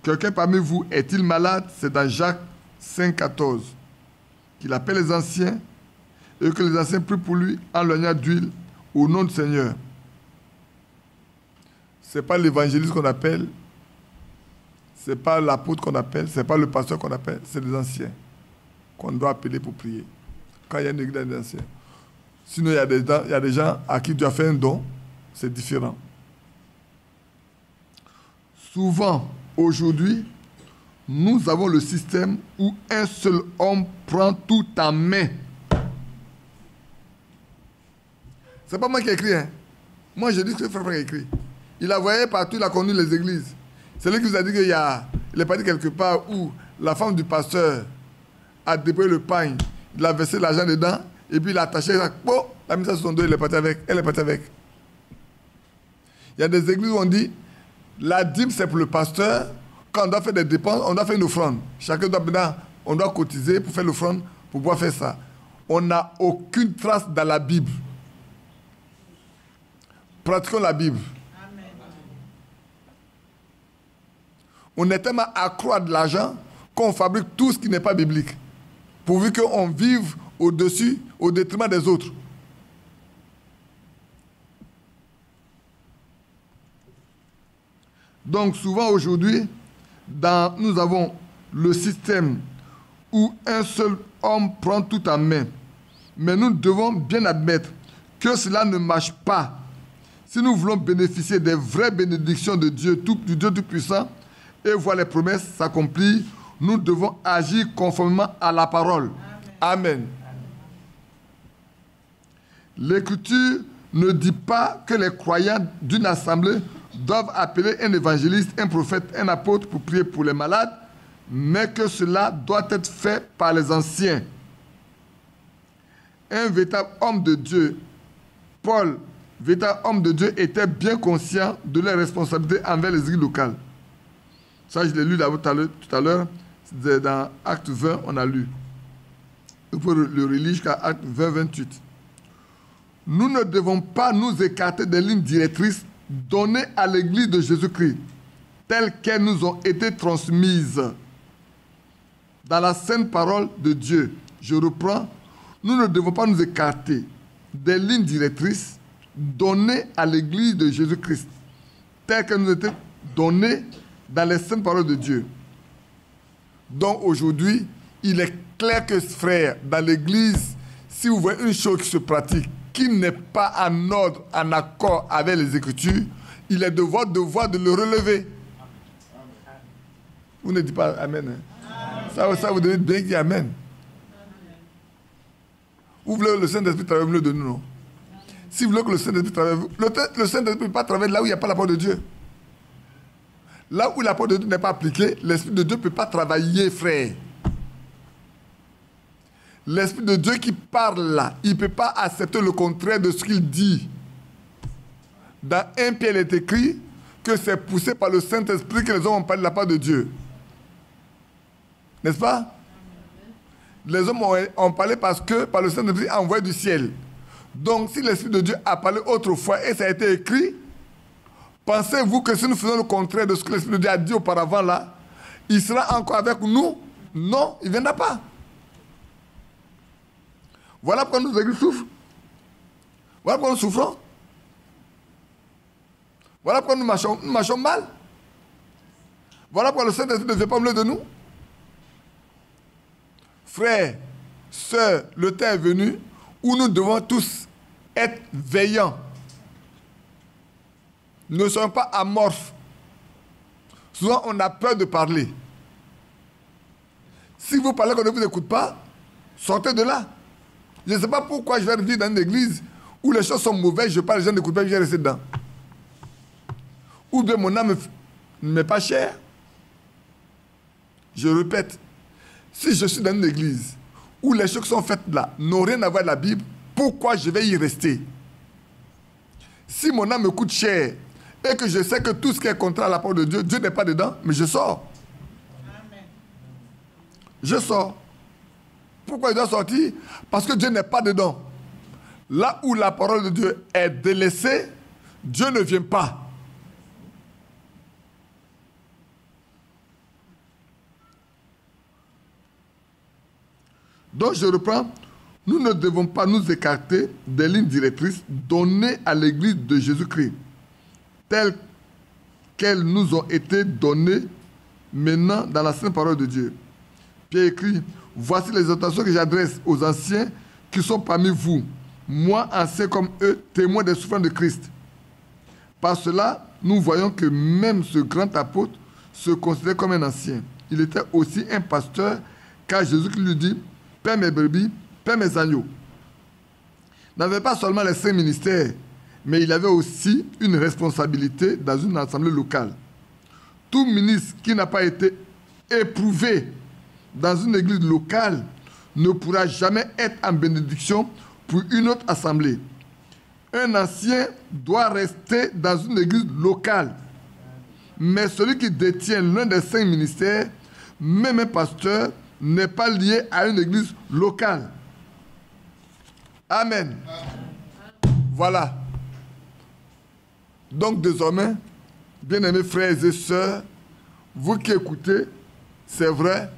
Quelqu'un parmi vous est-il malade? C'est dans Jacques 5,14 qu'il appelle les anciens et que les anciens prient pour lui en l'oignant d'huile au nom du Seigneur. Ce n'est pas l'évangéliste qu'on appelle, ce n'est pas l'apôtre qu'on appelle, ce n'est pas le pasteur qu'on appelle, c'est les anciens qu'on doit appeler pour prier. Quand il y a une église des anciens. Sinon, il y a des gens à qui tu as fait un don, c'est différent. Souvent, aujourd'hui, nous avons le système où un seul homme prend tout en main. C'est pas moi qui ai écrit, hein. Moi, je dis que c'est frère qui a écrit. Il a voyagé partout, il a connu les églises. C'est lui qui vous a dit qu'il est parti quelque part où la femme du pasteur a déployé le pain, il a versé l'argent dedans, et puis il a attaché ça, il a mis ça sur son dos, elle est partie avec. Il y a des églises où on dit, la dîme c'est pour le pasteur, quand on doit faire des dépenses, on doit faire une offrande. Chacun on doit cotiser pour faire l'offrande, pour pouvoir faire ça. On n'a aucune trace dans la Bible. Pratiquons la Bible. Amen. On est tellement accro à de l'argent qu'on fabrique tout ce qui n'est pas biblique. Pourvu qu'on vive au-dessus, au détriment des autres. Donc souvent aujourd'hui, nous avons le système où un seul homme prend tout en main. Mais nous devons bien admettre que cela ne marche pas. Si nous voulons bénéficier des vraies bénédictions de Dieu, du Dieu Tout-Puissant, et voir les promesses s'accomplir, nous devons agir conformément à la parole. Amen. L'Écriture ne dit pas que les croyants d'une assemblée doivent appeler un évangéliste, un prophète, un apôtre pour prier pour les malades, mais que cela doit être fait par les anciens. Un véritable homme de Dieu, Paul, véritable homme de Dieu, était bien conscient de leurs responsabilités envers les églises locales. Ça, je l'ai lu tout à l'heure, dans Acte 20, on a lu. Vous pouvez le relire jusqu'à Acte 20, 28. Nous ne devons pas nous écarter des lignes directrices données à l'Église de Jésus-Christ, telles qu'elles nous ont été transmises dans la sainte parole de Dieu. Je reprends. Nous ne devons pas nous écarter des lignes directrices données à l'Église de Jésus-Christ, telles qu'elles nous ont été données dans les saintes paroles de Dieu. Donc aujourd'hui, il est clair que, frère, dans l'Église, si vous voyez une chose qui se pratique, qui n'est pas en ordre, en accord avec les Écritures, il est de votre devoir de le relever. Vous ne dites pas Amen. Hein? Ça, vous devez bien dire Amen. Vous voulez que le Saint-Esprit travaille au milieu de nous, non? Si vous voulez que le Saint-Esprit travaille, le Saint-Esprit ne peut pas travailler là où il n'y a pas la parole de Dieu. Là où la parole de Dieu n'est pas appliquée, l'Esprit de Dieu ne peut pas travailler, frère. L'Esprit de Dieu qui parle là, il ne peut pas accepter le contraire de ce qu'il dit. Dans 1 Pierre, il est écrit que c'est poussé par le Saint-Esprit que les hommes ont parlé de la part de Dieu. N'est-ce pas? Les hommes ont parlé parce que par le Saint-Esprit envoyé du ciel. Donc, si l'Esprit de Dieu a parlé autrefois et ça a été écrit, pensez-vous que si nous faisons le contraire de ce que l'Esprit de Dieu a dit auparavant là, il sera encore avec nous? Non, il ne viendra pas. Voilà pourquoi nos églises souffrent. Voilà pourquoi nous souffrons. Voilà pourquoi nous marchons mal. Voilà pourquoi le Saint-Esprit ne vient pas au milieu de nous. Frères, sœurs, le temps est venu où nous devons tous être veillants. Ne soyons pas amorphes. Souvent, on a peur de parler. Si vous parlez qu'on ne vous écoute pas, sortez de là. Je ne sais pas pourquoi je vais vivre dans une église où les choses sont mauvaises, je parle, les gens n'écoutent pas, je vais rester dedans. Ou bien mon âme ne m'est pas chère. Je répète, si je suis dans une église où les choses qui sont faites là n'ont rien à voir avec la Bible, pourquoi je vais y rester? Si mon âme me coûte cher et que je sais que tout ce qui est contraire à la parole de Dieu, Dieu n'est pas dedans, mais je sors. Amen. Je sors. Pourquoi il doit sortir? Parce que Dieu n'est pas dedans. Là où la parole de Dieu est délaissée, Dieu ne vient pas. Donc je reprends. Nous ne devons pas nous écarter des lignes directrices données à l'Église de Jésus-Christ, telles qu'elles nous ont été données maintenant dans la sainte parole de Dieu. Pierre écrit, « Voici les exhortations que j'adresse aux anciens qui sont parmi vous, moi ancien comme eux, témoins des souffrances de Christ. » Par cela, nous voyons que même ce grand apôtre se considérait comme un ancien. Il était aussi un pasteur, car Jésus lui dit, « Paix mes brebis, paix mes agneaux. » Il n'avait pas seulement les 5 ministères, mais il avait aussi une responsabilité dans une assemblée locale. Tout ministre qui n'a pas été éprouvé dans une église locale ne pourra jamais être en bénédiction pour une autre assemblée. Un ancien doit rester dans une église locale. Mais celui qui détient l'un des 5 ministères, même un pasteur, n'est pas lié à une église locale. Amen. Voilà. Donc désormais, bien-aimés frères et sœurs, vous qui écoutez, c'est vrai,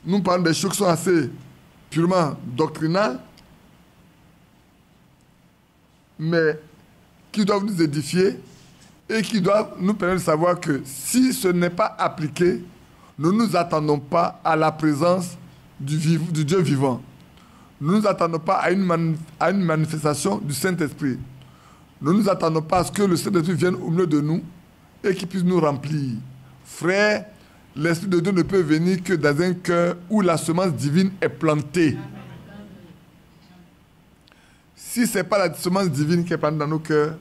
nous parlons des choses qui sont assez purement doctrinales, mais qui doivent nous édifier et qui doivent nous permettre de savoir que si ce n'est pas appliqué, nous ne nous attendons pas à la présence du Dieu vivant. Nous ne nous attendons pas à une manifestation du Saint-Esprit. Nous ne nous attendons pas à ce que le Saint-Esprit vienne au milieu de nous et qu'il puisse nous remplir. Frère, l'Esprit de Dieu ne peut venir que dans un cœur où la semence divine est plantée. Si ce n'est pas la semence divine qui est plantée dans nos cœurs,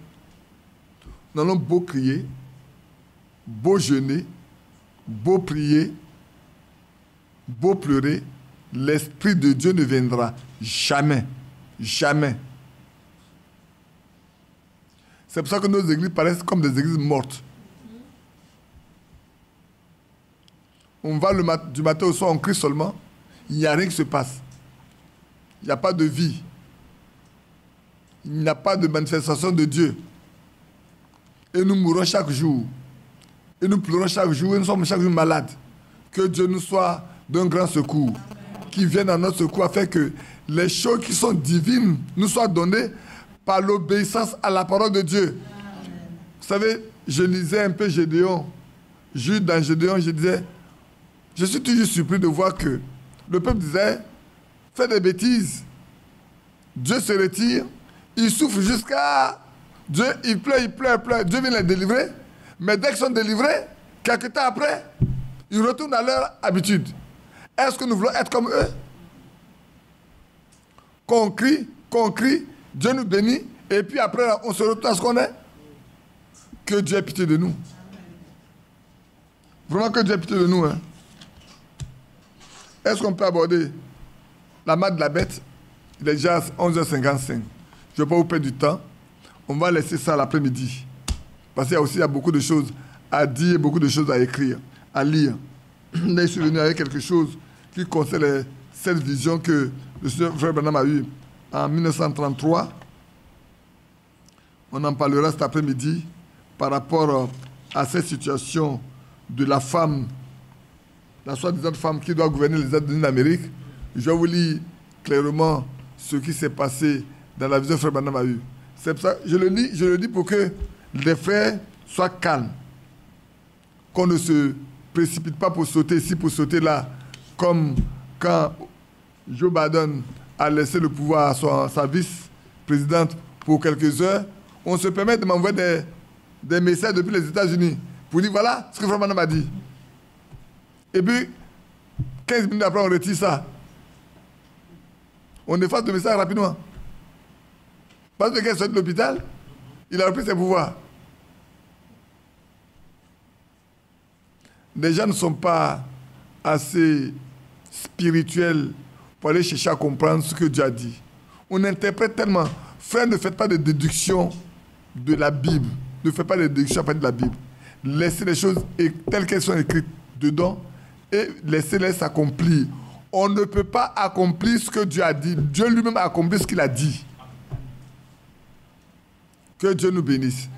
nous allons beau crier, beau jeûner, beau prier, beau pleurer, l'Esprit de Dieu ne viendra jamais. Jamais. C'est pour ça que nos églises paraissent comme des églises mortes. On va du matin au soir, on crie seulement. Il n'y a rien qui se passe. Il n'y a pas de vie. Il n'y a pas de manifestation de Dieu. Et nous mourons chaque jour. Et nous pleurons chaque jour. Et nous sommes chaque jour malades. Que Dieu nous soit d'un grand secours. Qui vienne à notre secours afin que les choses qui sont divines nous soient données par l'obéissance à la parole de Dieu. Amen. Vous savez, je lisais un peu Gédéon. Juste dans Gédéon, je disais, je suis toujours surpris de voir que le peuple disait, fais des bêtises. Dieu se retire, il souffre jusqu'à... Dieu, il pleure. Dieu vient les délivrer. Mais dès qu'ils sont délivrés, quelques temps après, ils retournent à leur habitude. Est-ce que nous voulons être comme eux? Qu'on crie, Dieu nous bénit, et puis après, on se retourne à ce qu'on est. Que Dieu ait pitié de nous. Vraiment que Dieu ait pitié de nous. Hein. Est-ce qu'on peut aborder la main de la bête? Il est déjà 11h55. Je ne vais pas vous perdre du temps. On va laisser ça l'après-midi. Parce qu'il y a beaucoup de choses à dire, beaucoup de choses à écrire, à lire. Je suis venu avec quelque chose qui concerne cette vision que le Seigneur Frère Branham a eue en 1933. On en parlera cet après-midi par rapport à cette situation de la femme, la soi-disant femme qui doit gouverner les États-Unis d'Amérique. Je vais vous lire clairement ce qui s'est passé dans la vision que Frère Branham a eue. C'est pour ça que je le dis pour que les frères soient calmes. Qu'on ne se précipite pas pour sauter ici, pour sauter là, comme quand Joe Biden a laissé le pouvoir à sa vice-présidente pour quelques heures. On se permet de m'envoyer des messages depuis les États-Unis pour dire voilà ce que Frère Branham a dit. Et puis, 15 minutes après, on retire ça. On efface le message rapidement. Parce que quelqu'un sort de l'hôpital, il a repris ses pouvoirs. Les gens ne sont pas assez spirituels pour aller chercher à comprendre ce que Dieu a dit. On interprète tellement. Frère, ne faites pas de déduction de la Bible. Ne faites pas de déduction à partir de la Bible. Laissez les choses telles qu'elles sont écrites dedans et laissez-les s'accomplir. On ne peut pas accomplir ce que Dieu a dit. Dieu lui-même a accompli ce qu'il a dit. Que Dieu nous bénisse.